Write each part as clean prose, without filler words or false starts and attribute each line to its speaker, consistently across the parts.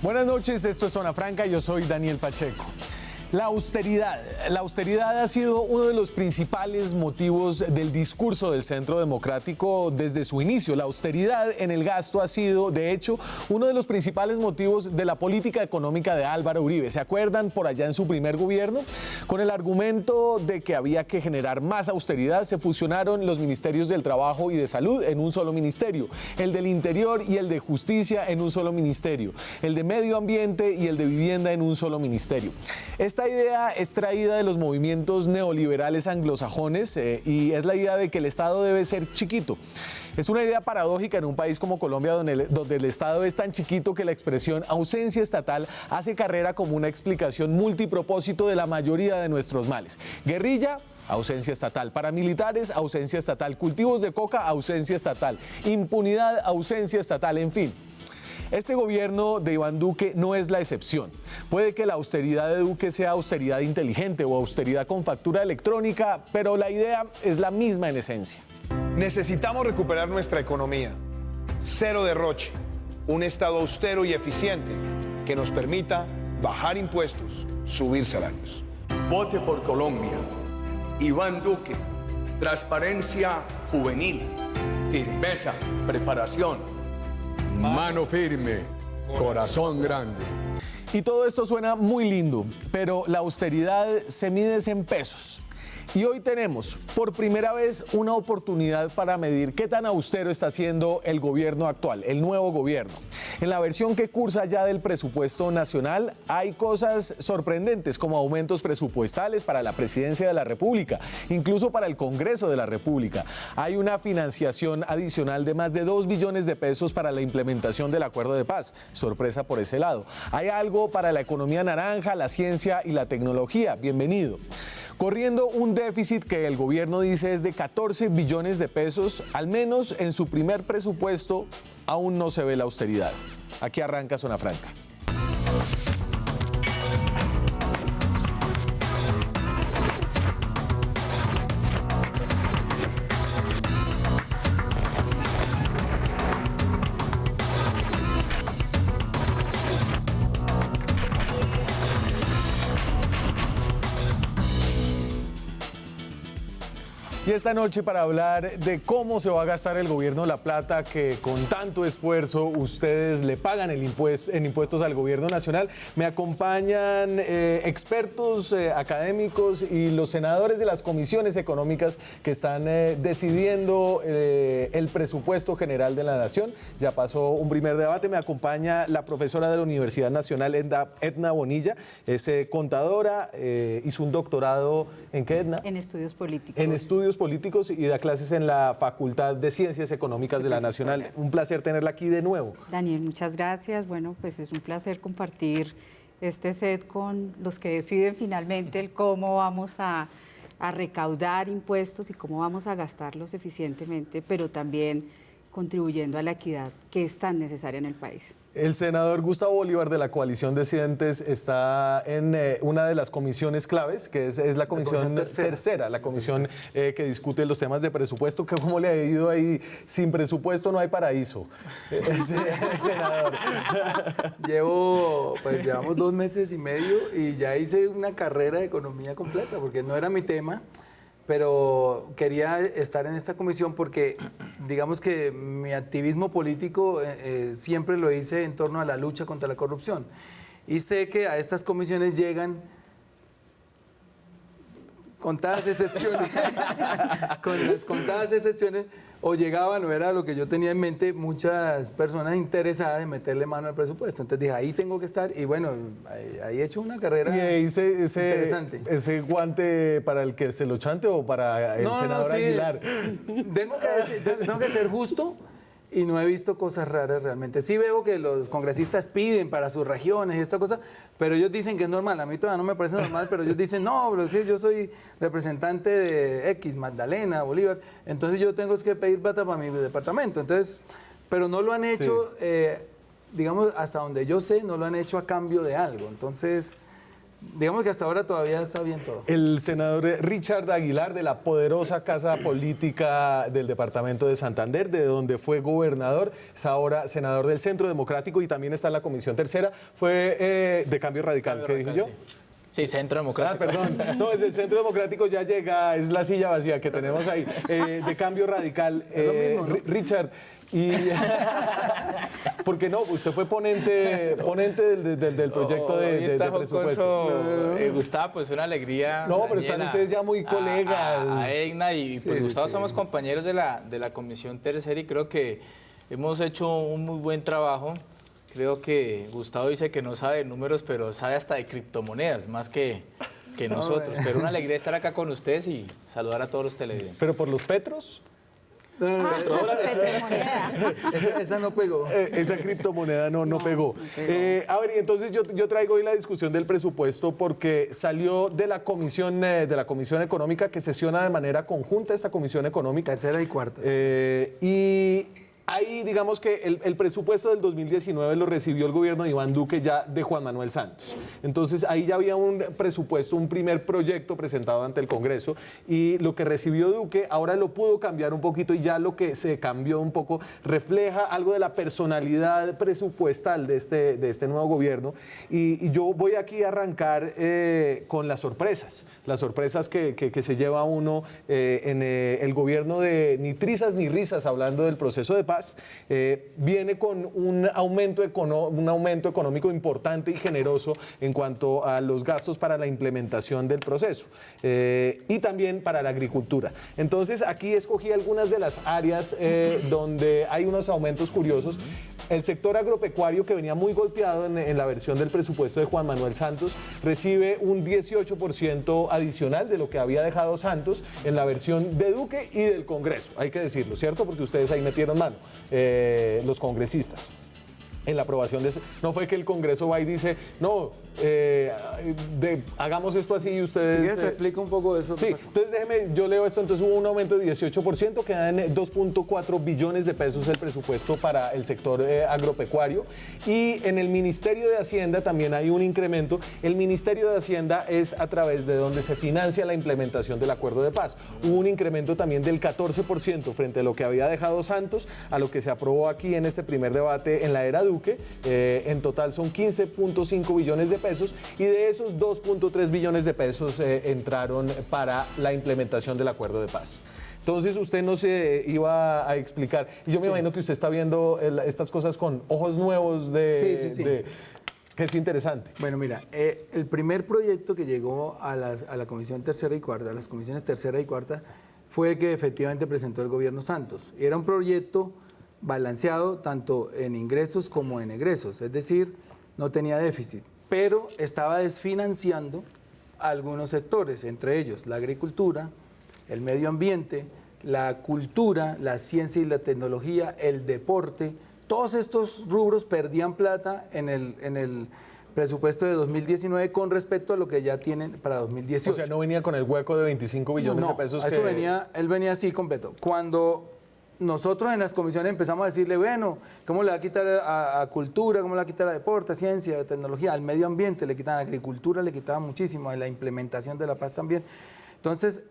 Speaker 1: Buenas noches, esto es Zona Franca, yo soy Daniel Pacheco. La austeridad ha sido uno de los principales motivos del discurso del Centro Democrático desde su inicio. La austeridad en el gasto ha sido, de hecho, uno de los principales motivos de la política económica de Álvaro Uribe. ¿Se acuerdan por allá en su primer gobierno? Con el argumento de que había que generar más austeridad, se fusionaron los ministerios del Trabajo y de Salud en un solo ministerio, el del Interior y el de Justicia en un solo ministerio, el de Medio Ambiente y el de Vivienda en un solo ministerio. Esta idea es traída de los movimientos neoliberales anglosajones y es la idea de que el Estado debe ser chiquito. Es una idea paradójica en un país como Colombia, donde el Estado es tan chiquito que la expresión ausencia estatal hace carrera como una explicación multipropósito de la mayoría de nuestros males. Guerrilla, ausencia estatal. Paramilitares, ausencia estatal. Cultivos de coca, ausencia estatal. Impunidad, ausencia estatal. En fin. Este gobierno de Iván Duque no es la excepción. Puede que la austeridad de Duque sea austeridad inteligente o austeridad con factura electrónica, pero la idea es la misma en esencia.
Speaker 2: Necesitamos recuperar nuestra economía. Cero derroche, un Estado austero y eficiente que nos permita bajar impuestos, subir salarios.
Speaker 3: Vote por Colombia. Iván Duque. Transparencia juvenil. Firmeza, preparación. Mano firme, corazón grande.
Speaker 1: Y todo esto suena muy lindo, pero la austeridad se mide en pesos. Y hoy tenemos por primera vez una oportunidad para medir qué tan austero está siendo el gobierno actual, el nuevo gobierno. En la versión que cursa ya del presupuesto nacional hay cosas sorprendentes como aumentos presupuestales para la Presidencia de la República, incluso para el Congreso de la República. Hay una financiación adicional de más de 2 billones de pesos para la implementación del Acuerdo de Paz. Sorpresa por ese lado. Hay algo para la economía naranja, la ciencia y la tecnología. Bienvenido. Corriendo un déficit que el gobierno dice es de 14 billones de pesos, al menos en su primer presupuesto aún no se ve la austeridad. Aquí arranca Zona Franca. Y esta noche para hablar de cómo se va a gastar el gobierno la plata que con tanto esfuerzo ustedes le pagan en impuestos al gobierno nacional, me acompañan expertos académicos y los senadores de las comisiones económicas que están decidiendo el presupuesto general de la nación. Ya pasó un primer debate, me acompaña la profesora de la Universidad Nacional, Edna Bonilla, es contadora, hizo un doctorado, ¿en qué, Edna?
Speaker 4: En estudios políticos.
Speaker 1: En estudios políticos y da clases en la Facultad de Ciencias Económicas de la Nacional. Un placer tenerla aquí de nuevo.
Speaker 4: Daniel, muchas gracias. Bueno, pues es un placer compartir este set con los que deciden finalmente el cómo vamos a recaudar impuestos y cómo vamos a gastarlos eficientemente, pero también contribuyendo a la equidad que es tan necesaria en el país.
Speaker 1: El senador Gustavo Bolívar de la Coalición Disidentes está en una de las comisiones claves, que es la comisión tercera, la comisión que discute los temas de presupuesto, que como le ha ido ahí, sin presupuesto no hay paraíso. Senador.
Speaker 5: Llevamos 2 meses y medio y ya hice una carrera de economía completa, porque no era mi tema, pero quería estar en esta comisión porque digamos que mi activismo político siempre lo hice en torno a la lucha contra la corrupción. Y sé que a estas comisiones llegan contadas excepciones, con las contadas excepciones, o llegaban, o era lo que yo tenía en mente, muchas personas interesadas en meterle mano al presupuesto. Entonces dije, ahí tengo que estar, y bueno, ahí he hecho una carrera interesante.
Speaker 1: ¿Ese guante para el que se lo chante o para el senador Aguilar?
Speaker 5: Tengo que ser justo, y no he visto cosas raras realmente. Sí veo que los congresistas piden para sus regiones y esta cosa, pero ellos dicen que es normal. A mí todavía no me parece normal, pero ellos dicen, no, yo soy representante de X, Magdalena, Bolívar, entonces yo tengo que pedir plata para mi departamento. Entonces, pero no lo han hecho, digamos, hasta donde yo sé, no lo han hecho a cambio de algo. Entonces, digamos que hasta ahora todavía está bien todo.
Speaker 1: El senador Richard Aguilar, de la poderosa casa política del departamento de Santander, de donde fue gobernador, es ahora senador del Centro Democrático y también está en la Comisión Tercera, fue de Cambio Radical, ¿qué dije yo?
Speaker 6: Sí, Centro Democrático.
Speaker 1: Perdón. No, desde el Centro Democrático ya llega, es la silla vacía que tenemos ahí, de Cambio Radical.
Speaker 5: Es lo mismo, ¿no?
Speaker 1: Richard, y porque no, usted fue ponente del proyecto
Speaker 6: Hoy está
Speaker 1: de presupuesto.
Speaker 6: jocoso, Gustavo, pues una alegría.
Speaker 1: No, pero están
Speaker 6: Daniela,
Speaker 1: ustedes ya muy colegas.
Speaker 6: A Egna y pues
Speaker 5: Sí,
Speaker 6: Gustavo
Speaker 5: sí.
Speaker 6: somos compañeros de la Comisión Tercera y creo que hemos hecho un muy buen trabajo. Creo que Gustavo dice que no sabe de números, pero sabe hasta de criptomonedas, más que nosotros. Pero una alegría estar acá con ustedes y saludar a todos los televidentes.
Speaker 1: Pero por los petros,
Speaker 5: Esa no pegó.
Speaker 1: esa criptomoneda no pegó. A ver, y entonces yo traigo hoy la discusión del presupuesto porque salió de la Comisión Económica, que sesiona de manera conjunta esta Comisión Económica.
Speaker 5: Tercera y cuarta.
Speaker 1: Y ahí digamos que el presupuesto del 2019 lo recibió el gobierno de Iván Duque ya de Juan Manuel Santos. Entonces ahí ya había un presupuesto, un primer proyecto presentado ante el Congreso y lo que recibió Duque ahora lo pudo cambiar un poquito y ya lo que se cambió un poco refleja algo de la personalidad presupuestal de este nuevo gobierno. Y yo voy aquí a arrancar con las sorpresas que se lleva uno en el gobierno de ni trizas ni risas, hablando del proceso de paz. Viene con un aumento económico importante y generoso en cuanto a los gastos para la implementación del proceso y también para la agricultura. Entonces aquí escogí algunas de las áreas donde hay unos aumentos curiosos. El sector agropecuario, que venía muy golpeado en la versión del presupuesto de Juan Manuel Santos, recibe un 18% adicional de lo que había dejado Santos en la versión de Duque y del Congreso, hay que decirlo, ¿cierto? Porque ustedes ahí metieron mano, los congresistas, en la aprobación de este. No fue que el Congreso va y dice, no, hagamos esto así y ustedes...
Speaker 5: Si quieres, te explico un poco de eso.
Speaker 1: Sí, entonces déjeme, yo leo esto, entonces hubo un aumento de 18%, quedan 2.4 billones de pesos el presupuesto para el sector agropecuario y en el Ministerio de Hacienda también hay un incremento. El Ministerio de Hacienda es a través de donde se financia la implementación del acuerdo de paz. Hubo un incremento también del 14% frente a lo que había dejado Santos, a lo que se aprobó aquí en este primer debate en la era Duque. En total son 15.5 billones de pesos y de esos 2.3 billones de pesos entraron para la implementación del acuerdo de paz. Entonces usted nos iba a explicar, y yo me imagino que usted está viendo estas cosas con ojos nuevos que es interesante.
Speaker 5: Bueno, mira, el primer proyecto que llegó a la Comisión Tercera y Cuarta, a las comisiones Tercera y Cuarta, fue el que efectivamente presentó el gobierno Santos. Era un proyecto balanceado tanto en ingresos como en egresos, es decir, no tenía déficit, pero estaba desfinanciando algunos sectores, entre ellos la agricultura, el medio ambiente, la cultura, la ciencia y la tecnología, el deporte. Todos estos rubros perdían plata en el presupuesto de 2019 con respecto a lo que ya tienen para 2018.
Speaker 1: O sea, no venía con el hueco de 25 billones de pesos.
Speaker 5: Eso él venía así completo. Cuando nosotros en las comisiones empezamos a decirle, bueno, ¿cómo le va a quitar a cultura? ¿Cómo le va a quitar a deporte, a ciencia, a tecnología? Al medio ambiente le quitan, a agricultura le quitaban muchísimo, a la implementación de la paz también. Entonces,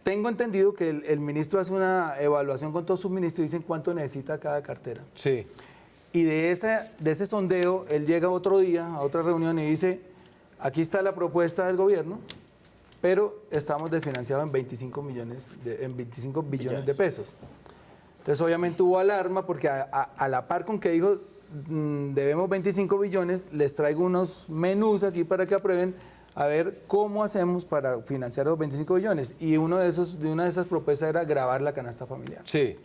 Speaker 5: tengo entendido que el ministro hace una evaluación con todos sus ministros y dicen cuánto necesita cada cartera.
Speaker 1: Sí.
Speaker 5: Y de ese sondeo, él llega otro día a otra reunión y dice, aquí está la propuesta del gobierno, pero estamos desfinanciados en 25 billones de pesos. Entonces, obviamente hubo alarma porque a la par con que dijo debemos 25 billones, les traigo unos menús aquí para que aprueben a ver cómo hacemos para financiar los 25 billones. Y una de esas propuestas era grabar la canasta familiar.
Speaker 1: Sí.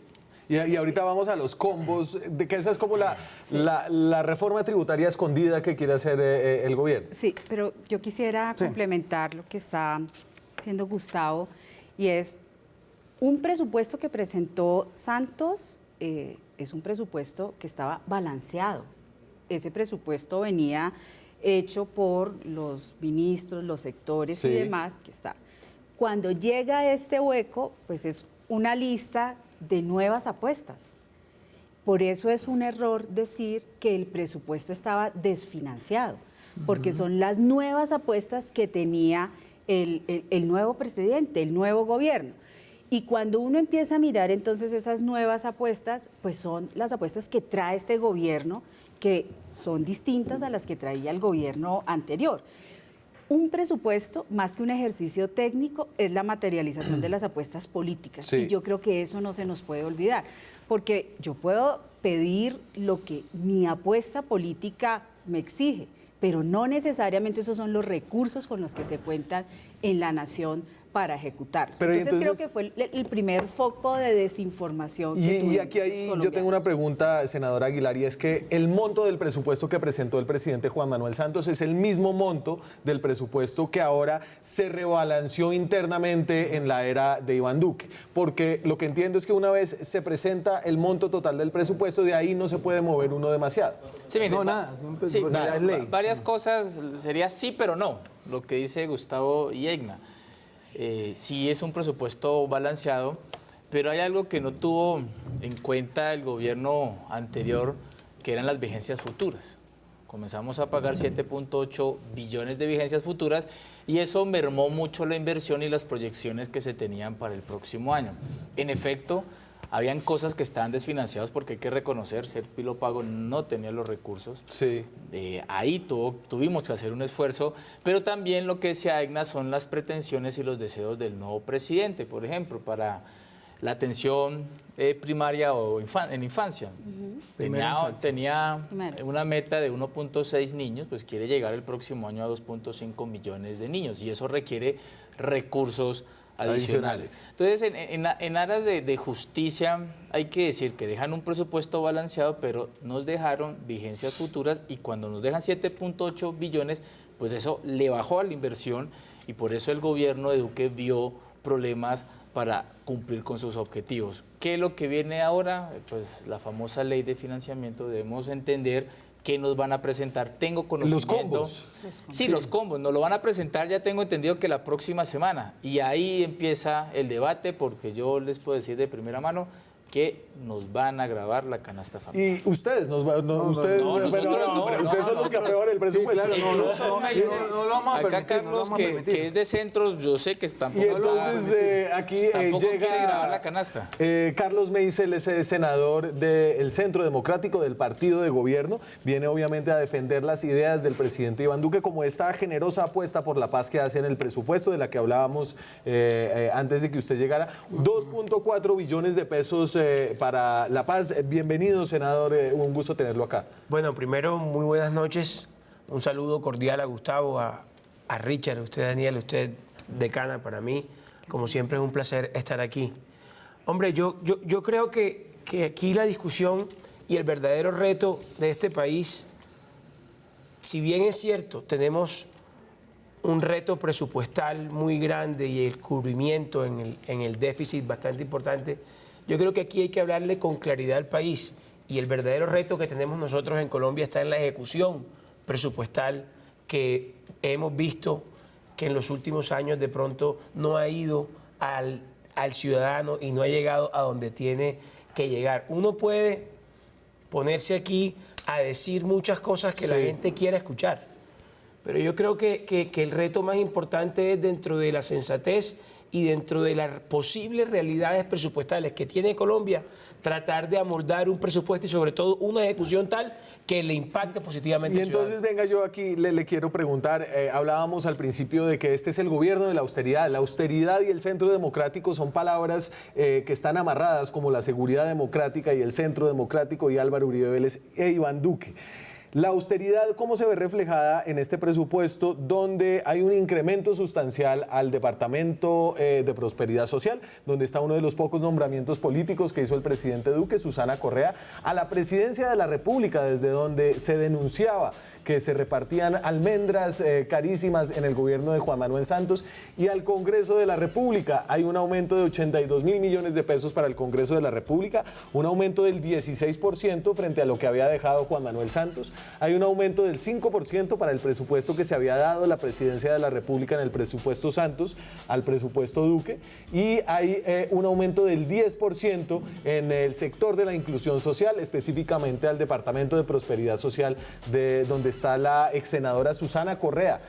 Speaker 1: Y ahorita vamos a los combos, de que esa es como la reforma tributaria escondida que quiere hacer el gobierno.
Speaker 4: Sí, pero yo quisiera complementar lo que está haciendo Gustavo, y es un presupuesto que presentó Santos, es un presupuesto que estaba balanceado. Ese presupuesto venía hecho por los ministros, los sectores y demás que está. Cuando llega este hueco, pues es una lista de nuevas apuestas. Por eso es un error decir que el presupuesto estaba desfinanciado. porque son las nuevas apuestas que tenía el nuevo presidente, el nuevo gobierno. Y cuando uno empieza a mirar entonces esas nuevas apuestas, pues son las apuestas que trae este gobierno, que son distintas a las que traía el gobierno anterior. Un presupuesto, más que un ejercicio técnico, es la materialización de las apuestas políticas.
Speaker 1: Sí.
Speaker 4: Y yo creo que eso no se nos puede olvidar, porque yo puedo pedir lo que mi apuesta política me exige, pero no necesariamente esos son los recursos con los que se cuentan en la nación para ejecutarlos.
Speaker 1: Pero
Speaker 4: Entonces creo
Speaker 1: entonces-
Speaker 4: que fue el primer foco de desinformación que
Speaker 1: Y
Speaker 4: tuvimos
Speaker 1: aquí
Speaker 4: los
Speaker 1: yo tengo
Speaker 4: colombianos.
Speaker 1: una pregunta, senadora Aguilar, y es que el monto del presupuesto que presentó el presidente Juan Manuel Santos es el mismo monto del presupuesto que ahora se rebalanceó internamente en la era de Iván Duque. Porque lo que entiendo es que una vez se presenta el monto total del presupuesto, de ahí no se puede mover uno demasiado.
Speaker 6: Sí, mire,
Speaker 5: No, nada,
Speaker 6: sí,
Speaker 5: nada, es ley.
Speaker 6: varias cosas, sería sí, pero no, lo que dice Gustavo y Egna. Sí es un presupuesto balanceado, pero hay algo que no tuvo en cuenta el gobierno anterior, que eran las vigencias futuras. Comenzamos a pagar 7.8 billones de vigencias futuras y eso mermó mucho la inversión y las proyecciones que se tenían para el próximo año. En efecto, habían cosas que estaban desfinanciadas porque hay que reconocer, Serpilo Pago no tenía los recursos.
Speaker 1: Sí.
Speaker 6: Ahí tuvimos que hacer un esfuerzo, pero también lo que decía Egna son las pretensiones y los deseos del nuevo presidente, por ejemplo, para la atención primaria o en infancia. Tenía
Speaker 4: Primero.
Speaker 6: una meta de 1.6 niños, pues quiere llegar el próximo año a 2.5 millones de niños y eso requiere recursos adicionales. Entonces, en aras de justicia, hay que decir que dejan un presupuesto balanceado, pero nos dejaron vigencias futuras y cuando nos dejan 7.8 billones, pues eso le bajó a la inversión y por eso el gobierno de Duque vio problemas para cumplir con sus objetivos. ¿Qué es lo que viene ahora? Pues la famosa ley de financiamiento, debemos entender que nos van a presentar. Tengo conocimiento.
Speaker 1: Los combos.
Speaker 6: Sí, los combos. Nos lo van a presentar, ya tengo entendido que la próxima semana. Y ahí empieza el debate, porque yo les puedo decir de primera mano que nos van a grabar la canasta familiar.
Speaker 1: Y ustedes, ustedes,
Speaker 6: nosotros
Speaker 1: pero
Speaker 6: no,
Speaker 1: ustedes son los que aprueban el presupuesto.
Speaker 5: claro, no,
Speaker 6: Incluso me dicen,
Speaker 5: no lo vamos a
Speaker 6: acá
Speaker 5: permitir, no lo
Speaker 6: Carlos,
Speaker 5: vamos a permitir.
Speaker 6: que es de centros, yo sé que tampoco,
Speaker 1: Y entonces aquí
Speaker 6: tampoco
Speaker 1: llega
Speaker 6: quiere grabar la canasta.
Speaker 1: Carlos Meisel, ese senador del Centro Democrático del Partido de Gobierno, viene obviamente a defender las ideas del presidente Iván Duque como esta generosa apuesta por la paz que hace en el presupuesto de la que hablábamos antes de que usted llegara. 2.4 billones de pesos para la paz. Bienvenido, senador, un gusto tenerlo acá.
Speaker 7: Bueno, primero, muy buenas noches. Un saludo cordial a Gustavo, a Richard, a usted, Daniel, a usted, decana, para mí. Como siempre, es un placer estar aquí. Hombre, yo creo que aquí la discusión y el verdadero reto de este país, si bien es cierto, tenemos un reto presupuestal muy grande y el cubrimiento en el déficit bastante importante, yo creo que aquí hay que hablarle con claridad al país y el verdadero reto que tenemos nosotros en Colombia está en la ejecución presupuestal que hemos visto que en los últimos años de pronto no ha ido al ciudadano y no ha llegado a donde tiene que llegar. Uno puede ponerse aquí a decir muchas cosas que la gente quiera escuchar, pero yo creo que el reto más importante es dentro de la sensatez y dentro de las posibles realidades presupuestales que tiene Colombia, tratar de amoldar un presupuesto y sobre todo una ejecución tal que le impacte positivamente
Speaker 1: Y
Speaker 7: al
Speaker 1: entonces,
Speaker 7: ciudadano.
Speaker 1: venga, yo aquí le quiero preguntar, hablábamos al principio de que este es el gobierno de la austeridad. La austeridad y el centro democrático son palabras que están amarradas como la seguridad democrática y el centro democrático y Álvaro Uribe Vélez e Iván Duque. La austeridad, ¿cómo se ve reflejada en este presupuesto donde hay un incremento sustancial al Departamento de Prosperidad Social, donde está uno de los pocos nombramientos políticos que hizo el presidente Duque, Susana Correa, a la presidencia de la República, desde donde se denunciaba que se repartían almendras carísimas en el gobierno de Juan Manuel Santos, y al Congreso de la República? Hay un aumento de 82.000 millones de pesos para el Congreso de la República, un aumento del 16% frente a lo que había dejado Juan Manuel Santos. Hay un aumento del 5% para el presupuesto que se había dado la presidencia de la República en el presupuesto Santos al presupuesto Duque, y hay un aumento del 10% en el sector de la inclusión social, específicamente al Departamento de Prosperidad Social, de donde está la ex senadora Susana Correa.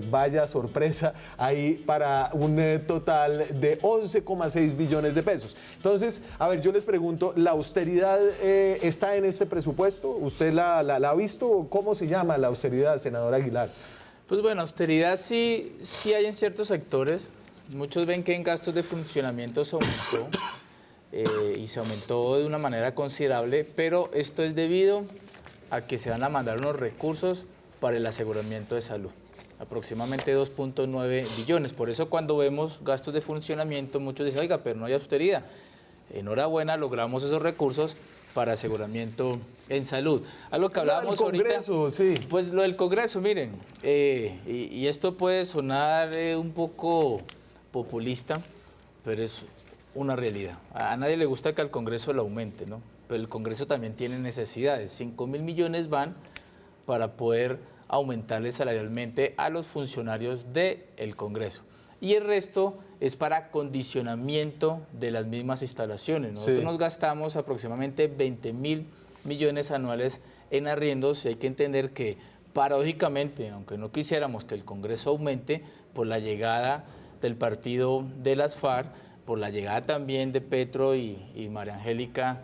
Speaker 1: Vaya sorpresa, ahí para un total de 11,6 billones de pesos. Entonces, a ver, yo les pregunto, ¿la austeridad está en este presupuesto? ¿Usted la ha visto? ¿Cómo se llama la austeridad, senadora Aguilar?
Speaker 6: Pues bueno, austeridad sí hay en ciertos sectores. Muchos ven que en gastos de funcionamiento se aumentó y se aumentó de una manera considerable, pero esto es debido a que se van a mandar unos recursos para el aseguramiento de salud, aproximadamente 2.9 billones. Por eso cuando vemos gastos de funcionamiento, muchos dicen, oiga, pero no hay austeridad. Enhorabuena, logramos esos recursos para aseguramiento en salud. A lo que hablábamos ahorita,
Speaker 1: sí.
Speaker 6: pues lo del Congreso, miren, y esto puede sonar un poco populista, pero es una realidad. A nadie le gusta que al Congreso lo aumente, ¿no? Pero el Congreso también tiene necesidades. 5.000 millones van para poder aumentarle salarialmente a los funcionarios del Congreso. Y el resto es para acondicionamiento de las mismas instalaciones. Nosotros nos gastamos aproximadamente 20.000 millones anuales en arriendos y hay que entender que, paradójicamente, aunque no quisiéramos que el Congreso aumente, por la llegada del partido de las FARC, por la llegada también de Petro y María Angélica,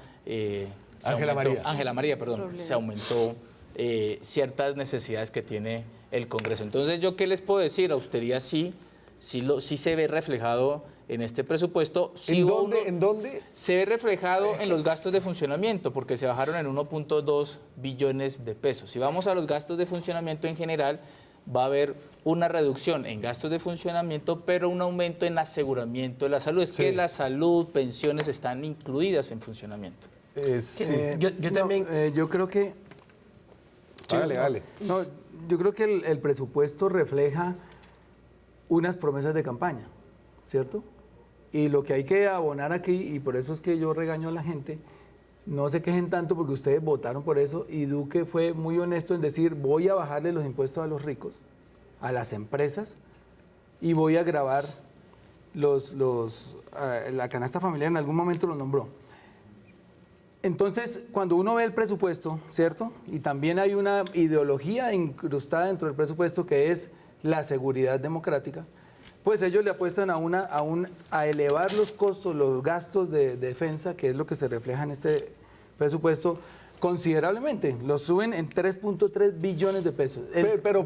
Speaker 6: Ángela María, se aumentó ciertas necesidades que tiene el Congreso. Entonces, ¿yo qué les puedo decir? Austeridad sí se ve reflejado en este presupuesto.
Speaker 1: ¿En dónde?
Speaker 6: Se ve reflejado en los gastos de funcionamiento, porque se bajaron en 1.2 billones de pesos. Si vamos a los gastos de funcionamiento en general, va a haber una reducción en gastos de funcionamiento, pero un aumento en aseguramiento de la salud. Es que la salud, pensiones están incluidas en funcionamiento.
Speaker 5: Yo también, yo creo que...
Speaker 1: Dale.
Speaker 5: No, yo creo que el presupuesto refleja unas promesas de campaña, ¿cierto? Y lo que hay que abonar aquí, y por eso es que yo regaño a la gente, no se quejen tanto porque ustedes votaron por eso y Duque fue muy honesto en decir voy a bajarle los impuestos a los ricos, a las empresas y voy a gravar la canasta familiar, en algún momento lo nombró. Entonces, cuando uno ve el presupuesto, ¿cierto? Y también hay una ideología incrustada dentro del presupuesto que es la seguridad democrática, pues ellos le apuestan a elevar los costos, los gastos de defensa, que es lo que se refleja en este presupuesto, considerablemente. Los suben en 3.3 billones de pesos.
Speaker 1: Pero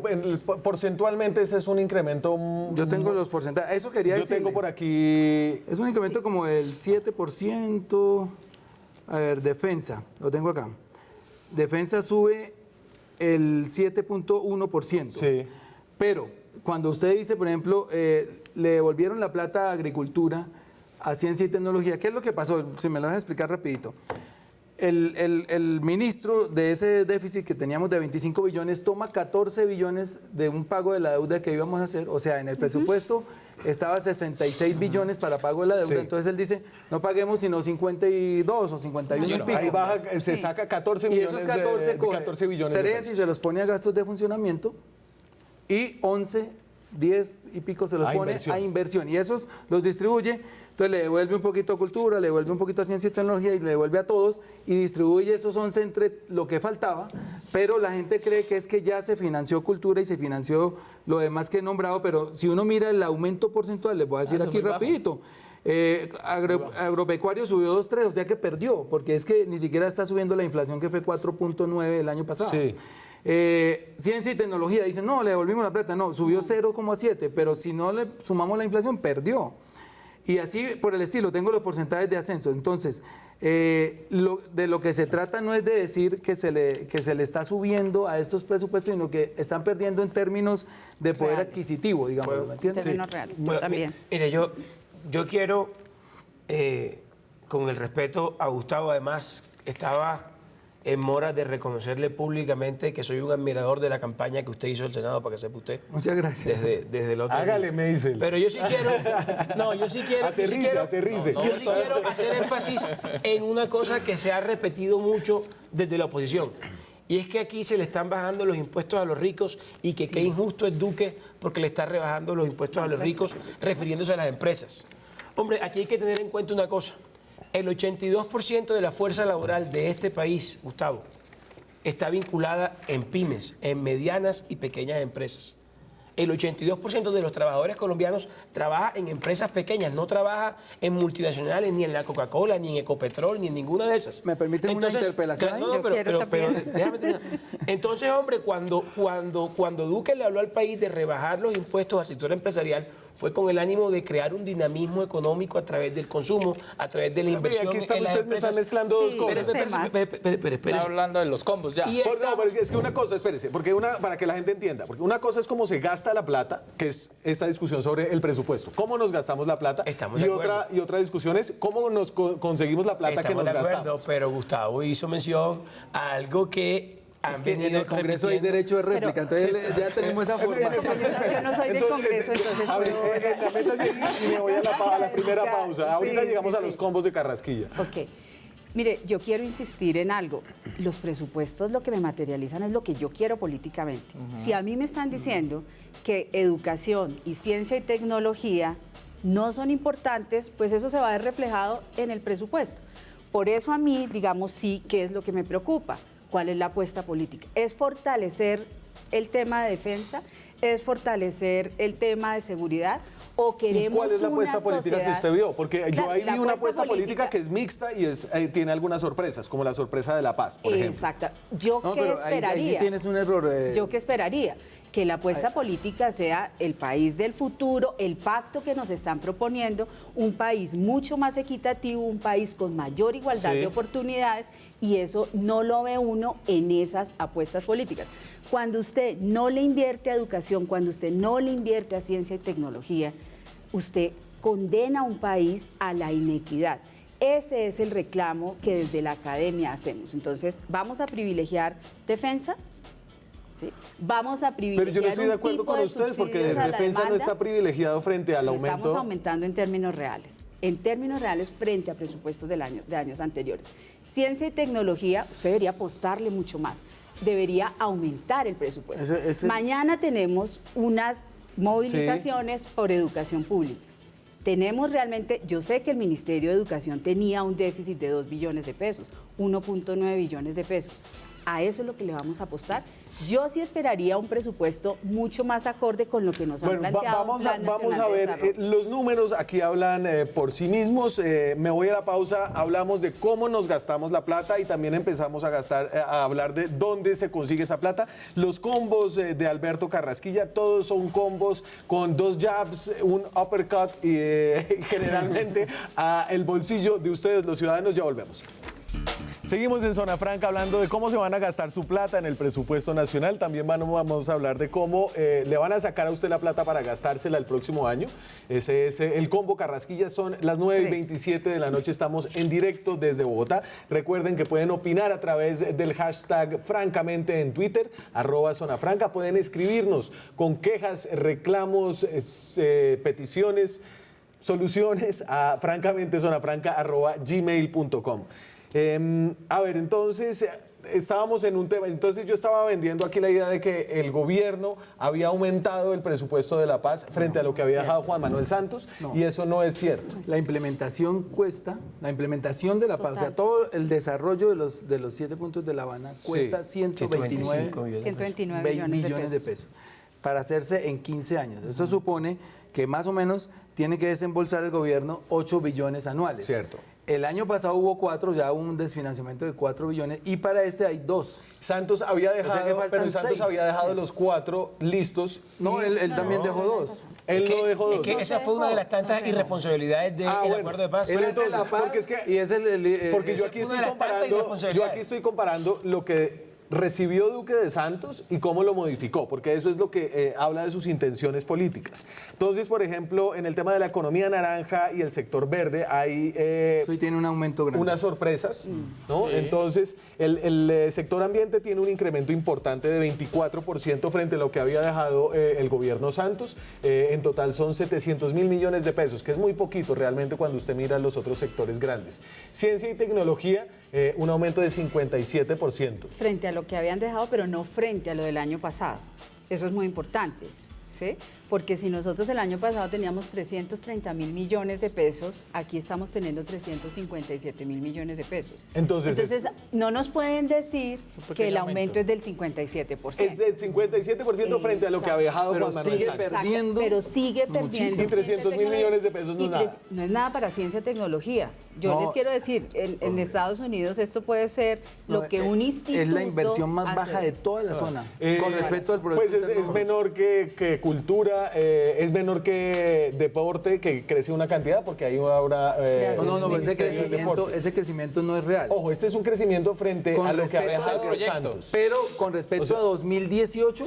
Speaker 1: porcentualmente ese es un incremento...
Speaker 5: Yo tengo los porcentajes. Eso quería decirle.
Speaker 1: Yo tengo por aquí...
Speaker 5: Es un incremento como del 7%. A ver, defensa, lo tengo acá. Defensa sube el 7.1%.
Speaker 1: Sí.
Speaker 5: Pero cuando usted dice, por ejemplo, le devolvieron la plata a agricultura, a ciencia y tecnología, ¿qué es lo que pasó? Si me lo vas a explicar rapidito. El ministro de ese déficit que teníamos de 25 billones toma 14 billones de un pago de la deuda que íbamos a hacer. O sea, en el presupuesto estaba 66 billones para pago de la deuda.
Speaker 1: Sí.
Speaker 5: Entonces él dice, no paguemos sino 52 o 51 y pico.
Speaker 1: Ahí baja, se saca 14
Speaker 5: Y
Speaker 1: millones
Speaker 5: esos 14
Speaker 1: de 14 billones.
Speaker 5: 3 y se los pone a gastos de funcionamiento y 11, 10 y pico se los pone a inversión. Y esos los distribuye, entonces le devuelve un poquito a cultura, le devuelve un poquito a ciencia y tecnología y le devuelve a todos y distribuye esos 11 entre lo que faltaba, pero la gente cree que es que ya se financió cultura y se financió lo demás que he nombrado, pero si uno mira el aumento porcentual, les voy a decir aquí rapidito. Agropecuario subió 2.3, o sea que perdió, porque es que ni siquiera está subiendo la inflación que fue 4.9 el año pasado.
Speaker 1: Sí.
Speaker 5: Ciencia y tecnología, dicen, no, le devolvimos la plata, no, subió 0,7, pero si no le sumamos la inflación, perdió. Y así por el estilo, tengo los porcentajes de ascenso. Entonces, de lo que se trata no es de decir que se le está subiendo a estos presupuestos, sino que están perdiendo en términos de poder adquisitivo, digamos, ¿me entiendes?
Speaker 4: Términos reales, también.
Speaker 7: Mire, yo quiero, con el respeto a Gustavo, además, estaba en mora de reconocerle públicamente que soy un admirador de la campaña que usted hizo al Senado, para que sepa usted.
Speaker 5: Muchas gracias.
Speaker 7: Desde el otro
Speaker 1: Hágale,
Speaker 7: día.
Speaker 1: me dice.
Speaker 7: Pero yo sí quiero... No, yo sí quiero...
Speaker 1: Aterrice.
Speaker 7: Yo sí quiero hacer énfasis en una cosa que se ha repetido mucho desde la oposición. Y es que aquí se le están bajando los impuestos a los ricos y que qué injusto es Duque porque le está rebajando los impuestos a los ricos refiriéndose a las empresas. Hombre, aquí hay que tener en cuenta una cosa. El 82% de la fuerza laboral de este país, Gustavo, está vinculada en pymes, en medianas y pequeñas empresas. El 82% de los trabajadores colombianos trabaja en empresas pequeñas, no trabaja en multinacionales, ni en la Coca-Cola, ni en Ecopetrol, ni en ninguna de esas.
Speaker 5: ¿Me permiten una interpelación ahí?
Speaker 7: No, pero déjame terminar. Entonces, hombre, cuando Duque le habló al país de rebajar los impuestos al sector empresarial, fue con el ánimo de crear un dinamismo económico a través del consumo, a través de la inversión
Speaker 1: Aquí
Speaker 7: en las
Speaker 1: ustedes me están
Speaker 7: empresas.
Speaker 1: mezclando dos cosas.
Speaker 6: Está hablando de los combos ya.
Speaker 7: Y esta-
Speaker 1: No, pero es que una cosa, espérese, porque para que la gente entienda, porque una cosa es cómo se gasta la plata, que es esta discusión sobre el presupuesto, cómo nos gastamos la plata,
Speaker 7: Estamos de acuerdo.
Speaker 1: y otra discusión es cómo nos conseguimos la plata que
Speaker 7: Estamos
Speaker 1: nos
Speaker 7: de acuerdo,
Speaker 1: gastamos.
Speaker 7: pero Gustavo hizo mención a algo que
Speaker 5: Es que en el Congreso hay
Speaker 7: repitiendo.
Speaker 5: derecho de réplica, entonces ya tenemos esa formación.
Speaker 4: Yo no soy del Congreso, entonces...
Speaker 1: A ver, métase ahí y me voy a la primera pausa. Ahorita
Speaker 4: Sí,
Speaker 1: llegamos
Speaker 4: sí,
Speaker 1: a los
Speaker 4: sí.
Speaker 1: combos de Carrasquilla.
Speaker 4: Ok. Mire, yo quiero insistir en algo. Los presupuestos lo que me materializan es lo que yo quiero políticamente. Si a mí me están diciendo que educación y ciencia y tecnología no son importantes, pues eso se va a ver reflejado en el presupuesto. Por eso a mí, digamos, sí, ¿qué es lo que me preocupa? ¿Cuál es la apuesta política? ¿Es fortalecer el tema de defensa? ¿Es fortalecer el tema de seguridad? ¿O
Speaker 1: ¿Y
Speaker 4: queremos
Speaker 1: cuál es la
Speaker 4: una
Speaker 1: apuesta política que
Speaker 4: sociedad-
Speaker 1: usted vio? Porque yo
Speaker 4: Claro,
Speaker 1: ahí
Speaker 4: la
Speaker 1: vi una apuesta política que es mixta y tiene algunas sorpresas, como la sorpresa de la paz, por ejemplo.
Speaker 4: Exacto. ¿Yo
Speaker 5: No,
Speaker 4: qué
Speaker 5: pero ahí
Speaker 4: esperaría?
Speaker 5: sí tienes un error.
Speaker 4: ¿Yo qué esperaría? Que la apuesta política sea el país del futuro, el pacto que nos están proponiendo, un país mucho más equitativo, un país con mayor igualdad
Speaker 1: Sí.
Speaker 4: de oportunidades, y eso no lo ve uno en esas apuestas políticas. Cuando usted no le invierte a educación, cuando usted no le invierte a ciencia y tecnología, usted condena a un país a la inequidad. Ese es el reclamo que desde la academia hacemos. Entonces, ¿vamos a privilegiar defensa? ¿Sí? Vamos a privilegiar
Speaker 1: Pero yo no estoy de
Speaker 4: un
Speaker 1: acuerdo
Speaker 4: tipo
Speaker 1: con
Speaker 4: de
Speaker 1: ustedes porque
Speaker 4: subsidios a la
Speaker 1: defensa no
Speaker 4: demanda.
Speaker 1: está privilegiado frente al
Speaker 4: Lo
Speaker 1: aumento.
Speaker 4: Estamos aumentando en términos reales. En términos reales frente a presupuestos de años anteriores. Ciencia y tecnología, usted debería apostarle mucho más. Debería aumentar el presupuesto. Mañana tenemos unas movilizaciones por educación pública. Tenemos realmente, yo sé que el Ministerio de Educación tenía un déficit de 2 billones de pesos, 1.9 billones de pesos. A eso es lo que le vamos a apostar. Yo sí esperaría un presupuesto mucho más acorde con lo que nos han planteado.
Speaker 1: Vamos a
Speaker 4: Plan Nacional de
Speaker 1: ver,
Speaker 4: Desarrollo.
Speaker 1: los números aquí hablan por sí mismos. Me voy a la pausa, hablamos de cómo nos gastamos la plata y también empezamos a hablar de dónde se consigue esa plata. Los combos de Alberto Carrasquilla, todos son combos con 2 jabs, un uppercut y generalmente a el bolsillo de ustedes, los ciudadanos. Ya volvemos. Seguimos en Zona Franca hablando de cómo se van a gastar su plata en el presupuesto nacional. También vamos a hablar de cómo le van a sacar a usted la plata para gastársela el próximo año. Ese es el combo Carrasquilla. Son las 9:27 de la noche. Estamos en directo desde Bogotá. Recuerden que pueden opinar a través del hashtag Francamente en Twitter, @Zona Franca. Pueden escribirnos con quejas, reclamos, peticiones, soluciones a francamente@gmail.com. A ver, entonces estábamos en un tema, entonces yo estaba vendiendo aquí la idea de que el gobierno había aumentado el presupuesto de la paz frente a lo que había dejado Juan Manuel Santos, y eso no es cierto.
Speaker 5: La implementación cuesta, la implementación de la paz, o sea, todo el desarrollo de los 7 puntos de La Habana cuesta 129 billones de pesos para hacerse en 15 años. Eso supone que más o menos tiene que desembolsar el gobierno 8 billones anuales.
Speaker 1: Cierto.
Speaker 5: El año pasado hubo 4, ya hubo un desfinanciamiento de 4 billones y para este hay 2.
Speaker 1: Santos había dejado,
Speaker 5: O sea que faltan
Speaker 1: pero Santos
Speaker 5: 6.
Speaker 1: había dejado los 4 listos.
Speaker 5: No, él también dejó 2.
Speaker 1: Él no dejó 2.
Speaker 7: Es que esa fue una de las tantas irresponsabilidades del acuerdo de paz.
Speaker 5: Él hace
Speaker 1: entonces,
Speaker 5: la paz
Speaker 1: porque es que-
Speaker 5: y es
Speaker 1: Porque
Speaker 5: esa
Speaker 1: yo aquí
Speaker 7: fue
Speaker 1: estoy
Speaker 7: una de las tantas
Speaker 1: comparando,
Speaker 7: irresponsabilidades.
Speaker 1: lo que recibió Duque de Santos y cómo lo modificó, porque eso es lo que habla de sus intenciones políticas. Entonces, por ejemplo, en el tema de la economía naranja y el sector verde hay
Speaker 5: Hoy tiene un aumento grande.
Speaker 1: unas sorpresas, ¿no? Entonces, el sector ambiente tiene un incremento importante de 24% frente a lo que había dejado el gobierno Santos. En total son 700.000 millones de pesos, que es muy poquito realmente cuando usted mira los otros sectores grandes. Ciencia y tecnología, un aumento de 57%.
Speaker 4: Frente a lo que habían dejado, pero no frente a lo del año pasado. Eso es muy importante, ¿sí? porque si nosotros el año pasado teníamos 330.000 millones de pesos, aquí estamos teniendo 357.000 millones de pesos.
Speaker 1: Entonces
Speaker 4: no nos pueden decir que el aumento es del 57%.
Speaker 1: Es del 57% frente a lo que ha viajado
Speaker 5: Pero
Speaker 1: Juan Manuel
Speaker 5: sigue
Speaker 1: Santos.
Speaker 5: perdiendo.
Speaker 4: Pero sigue perdiendo.
Speaker 1: Y 300.000 millones de pesos no es nada.
Speaker 4: No es nada para ciencia y tecnología. Yo
Speaker 5: No,
Speaker 4: les quiero decir, en Estados Unidos esto puede ser lo que un instituto
Speaker 5: es la inversión más baja
Speaker 4: hace.
Speaker 5: de toda la zona. Con respecto al
Speaker 1: Pues
Speaker 5: producto
Speaker 1: es
Speaker 5: interno
Speaker 1: menor que cultura, es menor que deporte, que crece una cantidad, porque ahí habrá...
Speaker 5: No,
Speaker 1: el
Speaker 5: ese
Speaker 1: Ministerio del Deporte.
Speaker 5: crecimiento no es real.
Speaker 1: Ojo, este es un crecimiento frente
Speaker 5: Con
Speaker 1: a lo que ha
Speaker 5: respecto al
Speaker 1: viajado
Speaker 6: proyecto.
Speaker 1: Santos.
Speaker 5: Pero con respecto a 2018,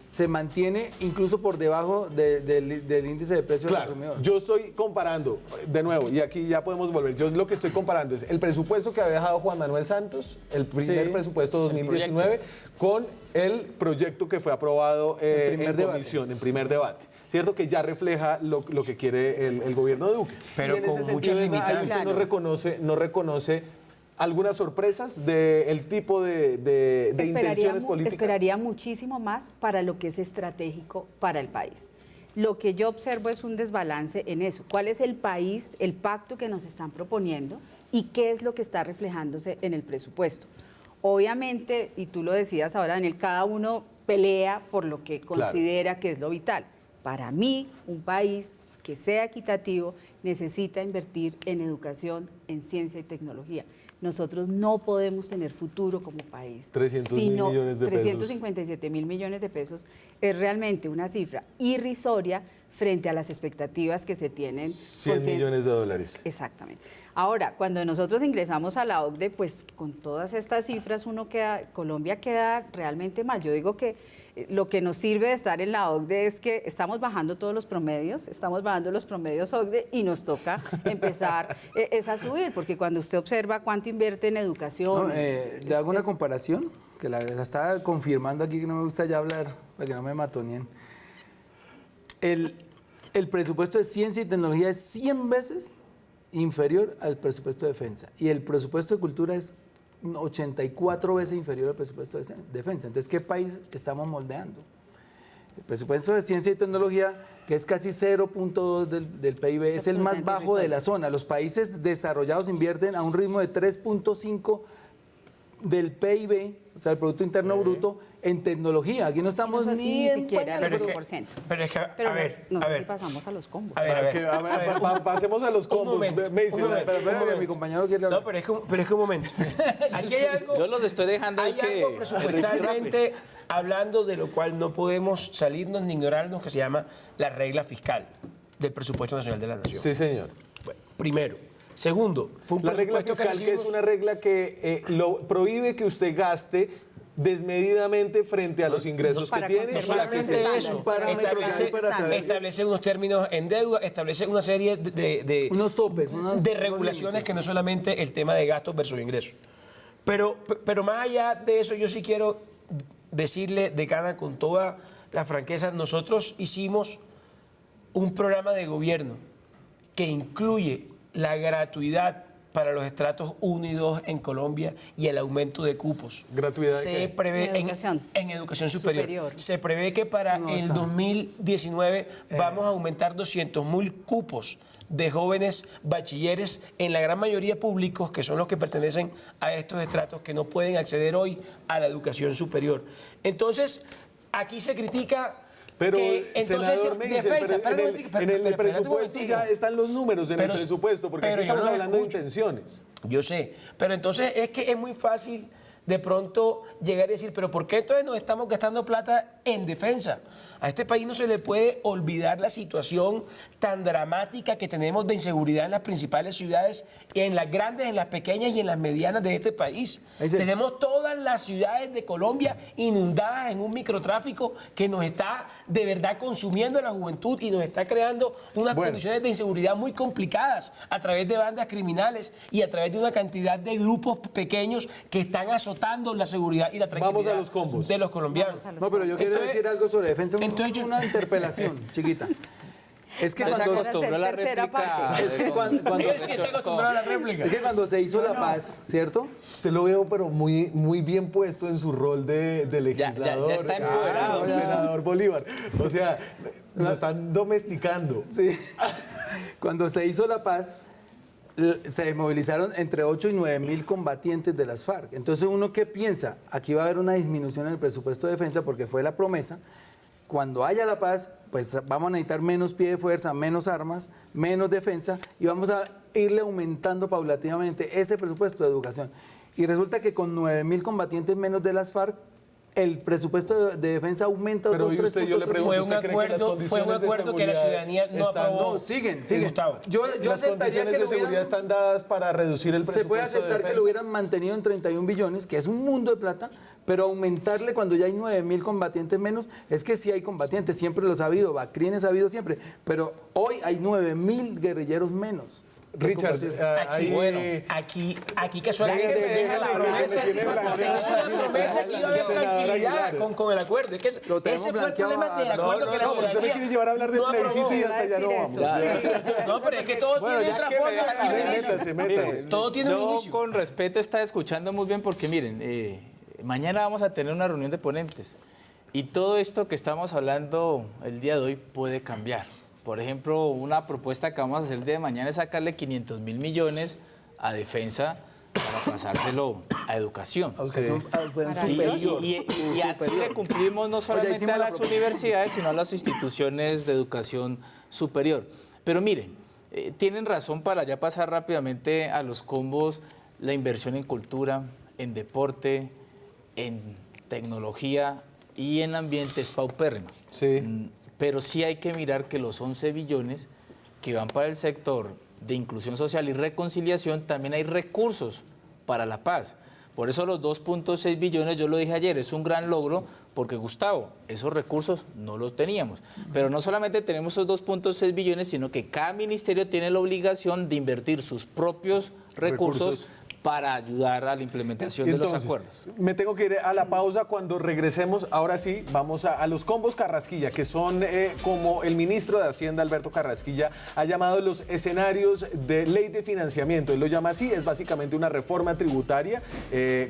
Speaker 5: se mantiene incluso por debajo del índice de precios del
Speaker 1: Claro,
Speaker 5: consumidor.
Speaker 1: yo estoy comparando, de nuevo, y aquí ya podemos volver, yo lo que estoy comparando es el presupuesto que había dejado Juan Manuel Santos, el primer
Speaker 5: Sí,
Speaker 1: presupuesto 2019, con el proyecto que fue aprobado en
Speaker 5: primer debate.
Speaker 1: comisión, en primer debate. Cierto que ya refleja lo que quiere el gobierno de Duque.
Speaker 7: Pero
Speaker 1: y en
Speaker 7: con
Speaker 1: ese sentido,
Speaker 7: muchas
Speaker 1: ahí
Speaker 7: limitantes.
Speaker 1: usted
Speaker 4: Claro.
Speaker 1: no reconoce algunas sorpresas del tipo de intenciones políticas.
Speaker 4: Esperaría muchísimo más para lo que es estratégico para el país. Lo que yo observo es un desbalance en eso. ¿Cuál es el país, el pacto que nos están proponiendo y qué es lo que está reflejándose en el presupuesto? Obviamente, y tú lo decías ahora, Daniel, cada uno pelea por lo que considera que es lo vital. Para mí, un país que sea equitativo necesita invertir en educación, en ciencia y tecnología. Nosotros no podemos tener futuro como país.
Speaker 1: 300.000 millones de pesos.
Speaker 4: 357.000 millones de pesos es realmente una cifra irrisoria frente a las expectativas que se tienen.
Speaker 1: 100 millones de dólares.
Speaker 4: Exactamente. Ahora, cuando nosotros ingresamos a la OCDE, pues con todas estas cifras Colombia queda realmente mal. Yo digo que lo que nos sirve de estar en la OCDE es que estamos bajando todos los promedios, estamos bajando los promedios OCDE y nos toca empezar a subir, porque cuando usted observa cuánto invierte en educación...
Speaker 5: Le hago una comparación, que la estaba confirmando aquí, que no me gusta ya hablar, para que no me matoneen. El presupuesto de ciencia y tecnología es 100 veces inferior al presupuesto de defensa, y el presupuesto de cultura es 84 veces inferior al presupuesto de defensa. Entonces, ¿qué país estamos moldeando? El presupuesto de ciencia y tecnología, que es casi 0.2 del PIB, es el más bajo de la zona. Los países desarrollados invierten a un ritmo de 3.5 del PIB, o sea, el Producto Interno Bruto, en tecnología. Aquí no estamos ni en
Speaker 4: siquiera el
Speaker 5: pañales.
Speaker 4: 1%.
Speaker 7: Pero es que,
Speaker 4: Pero
Speaker 7: a ver,
Speaker 4: nosotros pasamos a los combos.
Speaker 7: A ver.
Speaker 1: Pasemos a los combos.
Speaker 7: momento,
Speaker 1: Me dicen,
Speaker 7: un momento.
Speaker 5: Pero espérame, que mi compañero quiere hablar.
Speaker 7: No, pero es que un momento. Aquí hay algo.
Speaker 6: Yo los estoy dejando
Speaker 7: Hay
Speaker 6: que
Speaker 7: algo presupuestalmente hablando de lo cual no podemos salirnos ni ignorarnos, que se llama la regla fiscal del presupuesto nacional de la nación.
Speaker 1: sí, señor.
Speaker 7: Bueno, primero. Segundo, fue un
Speaker 1: La regla
Speaker 7: presupuesto
Speaker 1: fiscal, que es
Speaker 7: recibimos-
Speaker 1: una regla que lo prohíbe que usted gaste desmedidamente frente a los ingresos que
Speaker 4: para
Speaker 1: tiene.
Speaker 7: No
Speaker 4: conservar
Speaker 1: para que
Speaker 7: solamente
Speaker 1: se-
Speaker 7: eso,
Speaker 5: un parámetro
Speaker 7: establece,
Speaker 5: para saber-
Speaker 7: establece unos términos en deuda, establece una serie de
Speaker 5: Unos topes,
Speaker 7: de regulaciones que no solamente el tema de gastos versus ingresos. Pero más allá de eso, yo sí quiero decirle, decana, con toda la franqueza, nosotros hicimos un programa de gobierno que incluye la gratuidad para los estratos 1 y 2 en Colombia y el aumento de cupos.
Speaker 1: ¿Gratuidad de
Speaker 7: Se
Speaker 1: qué?
Speaker 7: prevé
Speaker 4: En educación.
Speaker 7: en educación superior.
Speaker 4: Superior.
Speaker 7: Se prevé que para el 2019 vamos a aumentar 200.000 cupos de jóvenes bachilleres, en la gran mayoría públicos, que son los que pertenecen a estos estratos que no pueden acceder hoy a la educación superior. Entonces, aquí se critica
Speaker 1: Pero,
Speaker 7: que entonces
Speaker 1: senador, me dice,
Speaker 7: defensa,
Speaker 1: pero en el presupuesto ya están los números en el
Speaker 7: Pero-
Speaker 1: presupuesto, porque
Speaker 7: pero
Speaker 1: aquí
Speaker 7: yo
Speaker 1: estamos
Speaker 7: no
Speaker 1: hablando
Speaker 7: escucho.
Speaker 1: de intenciones.
Speaker 7: Yo sé, pero entonces es que es muy fácil de pronto llegar y decir, pero ¿por qué entonces nos estamos gastando plata en defensa? A este país no se le puede olvidar la situación tan dramática que tenemos de inseguridad en las principales ciudades, en las grandes, en las pequeñas y en las medianas de este país.
Speaker 5: Ahí sí.
Speaker 7: Tenemos todas las ciudades de Colombia inundadas en un microtráfico que nos está de verdad consumiendo a la juventud y nos está creando unas condiciones de inseguridad muy complicadas a través de bandas criminales y a través de una cantidad de grupos pequeños que están azotando la seguridad y la tranquilidad
Speaker 1: Vamos a los combos.
Speaker 7: de los colombianos.
Speaker 5: No, pero yo quiero
Speaker 7: Entonces-
Speaker 5: decir algo sobre defensa,
Speaker 7: entonces yo-
Speaker 5: una interpelación chiquita. Es que
Speaker 6: Ya se
Speaker 5: cuando,
Speaker 6: acostumbró a la
Speaker 4: tercera
Speaker 6: réplica.
Speaker 4: parte.
Speaker 5: es que cuando
Speaker 7: Él sí está acostumbrado a la réplica.
Speaker 5: es que cuando se hizo la paz, ¿cierto?
Speaker 1: Usted lo veo, pero muy bien puesto en su rol de legislador.
Speaker 6: ya está empoderado.
Speaker 1: Senador Bolívar. O sea, lo están domesticando.
Speaker 5: Sí. Cuando se hizo la paz, se movilizaron entre 8 y 9 mil combatientes de las FARC. Entonces, ¿uno qué piensa? Aquí va a haber una disminución en el presupuesto de defensa porque fue la promesa. Cuando haya la paz, pues vamos a necesitar menos pie de fuerza, menos armas, menos defensa y vamos a irle aumentando paulatinamente ese presupuesto de educación. Y resulta que con 9 mil combatientes menos de las FARC, el presupuesto de defensa aumenta
Speaker 1: Pero
Speaker 5: otros
Speaker 1: y usted, yo le
Speaker 5: 3.3%.
Speaker 1: pregunto,
Speaker 7: Fue un
Speaker 1: ¿usted cree que las
Speaker 7: acuerdo,
Speaker 1: condiciones de
Speaker 7: que la
Speaker 1: seguridad
Speaker 7: ciudadanía no
Speaker 1: están-
Speaker 7: aprobó.
Speaker 5: No, siguen.
Speaker 7: Gustavo.
Speaker 5: Yo
Speaker 1: las
Speaker 5: aceptaría
Speaker 1: condiciones
Speaker 5: que
Speaker 1: de
Speaker 5: lo
Speaker 1: seguridad
Speaker 5: hubieran-
Speaker 1: están dadas para reducir el presupuesto
Speaker 5: Se puede
Speaker 1: de
Speaker 5: aceptar que
Speaker 1: defensa?
Speaker 5: lo hubieran mantenido en 31 billones, que es un mundo de plata, pero aumentarle cuando ya hay 9 mil combatientes menos, es que sí hay combatientes, siempre los ha habido, Bacrines ha habido siempre, pero hoy hay 9 mil guerrilleros menos. que
Speaker 1: Richard,
Speaker 5: combatir.
Speaker 7: Aquí,
Speaker 6: bueno,
Speaker 7: aquí casualmente se hizo una promesa, se hizo una promesa que iba a haber
Speaker 1: Senador
Speaker 7: tranquilidad
Speaker 1: Aguilar.
Speaker 7: con el acuerdo. Es que
Speaker 5: Lo tenemos
Speaker 7: ese fue el
Speaker 5: blanqueado
Speaker 7: problema del
Speaker 5: a-
Speaker 7: acuerdo que la
Speaker 1: No, usted me
Speaker 7: ciudadanía
Speaker 1: quiere llevar a hablar del
Speaker 7: no aprobó.
Speaker 1: plebiscito y hasta ya no
Speaker 4: Iba a
Speaker 1: vamos.
Speaker 4: decir
Speaker 7: No, pero es que todo
Speaker 1: Bueno,
Speaker 7: tiene
Speaker 1: ya
Speaker 7: un
Speaker 1: que
Speaker 7: trasfondo
Speaker 1: me dejan
Speaker 7: y un
Speaker 1: hablar,
Speaker 7: inicio.
Speaker 1: métase.
Speaker 7: Todo tiene un
Speaker 6: Yo
Speaker 7: inicio.
Speaker 6: con respeto estaba escuchando muy bien porque miren, mañana vamos a tener una reunión de ponentes y todo esto que estamos hablando el día de hoy puede cambiar. Por ejemplo, una propuesta que vamos a hacer el día de mañana es sacarle 500 mil millones a defensa para pasárselo a educación. Y así le cumplimos no solamente
Speaker 5: hicimos
Speaker 6: a
Speaker 5: la
Speaker 6: las universidades, sino a las instituciones de educación superior. Pero miren, tienen razón para ya pasar rápidamente a los combos, la inversión en cultura, en deporte, en tecnología y en ambiente es paupérrima.
Speaker 1: Sí.
Speaker 6: Pero sí hay que mirar que los 11 billones que van para el sector de inclusión social y reconciliación, también hay recursos para la paz. Por eso los 2.6 billones, yo lo dije ayer, es un gran logro porque, Gustavo, esos recursos no los teníamos. Pero no solamente tenemos esos 2.6 billones, sino que cada ministerio tiene la obligación de invertir sus propios recursos para ayudar a la implementación de los
Speaker 1: Entonces,
Speaker 6: acuerdos.
Speaker 1: me tengo que ir a la pausa. Cuando regresemos, ahora sí, vamos a los combos Carrasquilla, que son como el ministro de Hacienda, Alberto Carrasquilla, ha llamado los escenarios de ley de financiamiento. Él lo llama así, es básicamente una reforma tributaria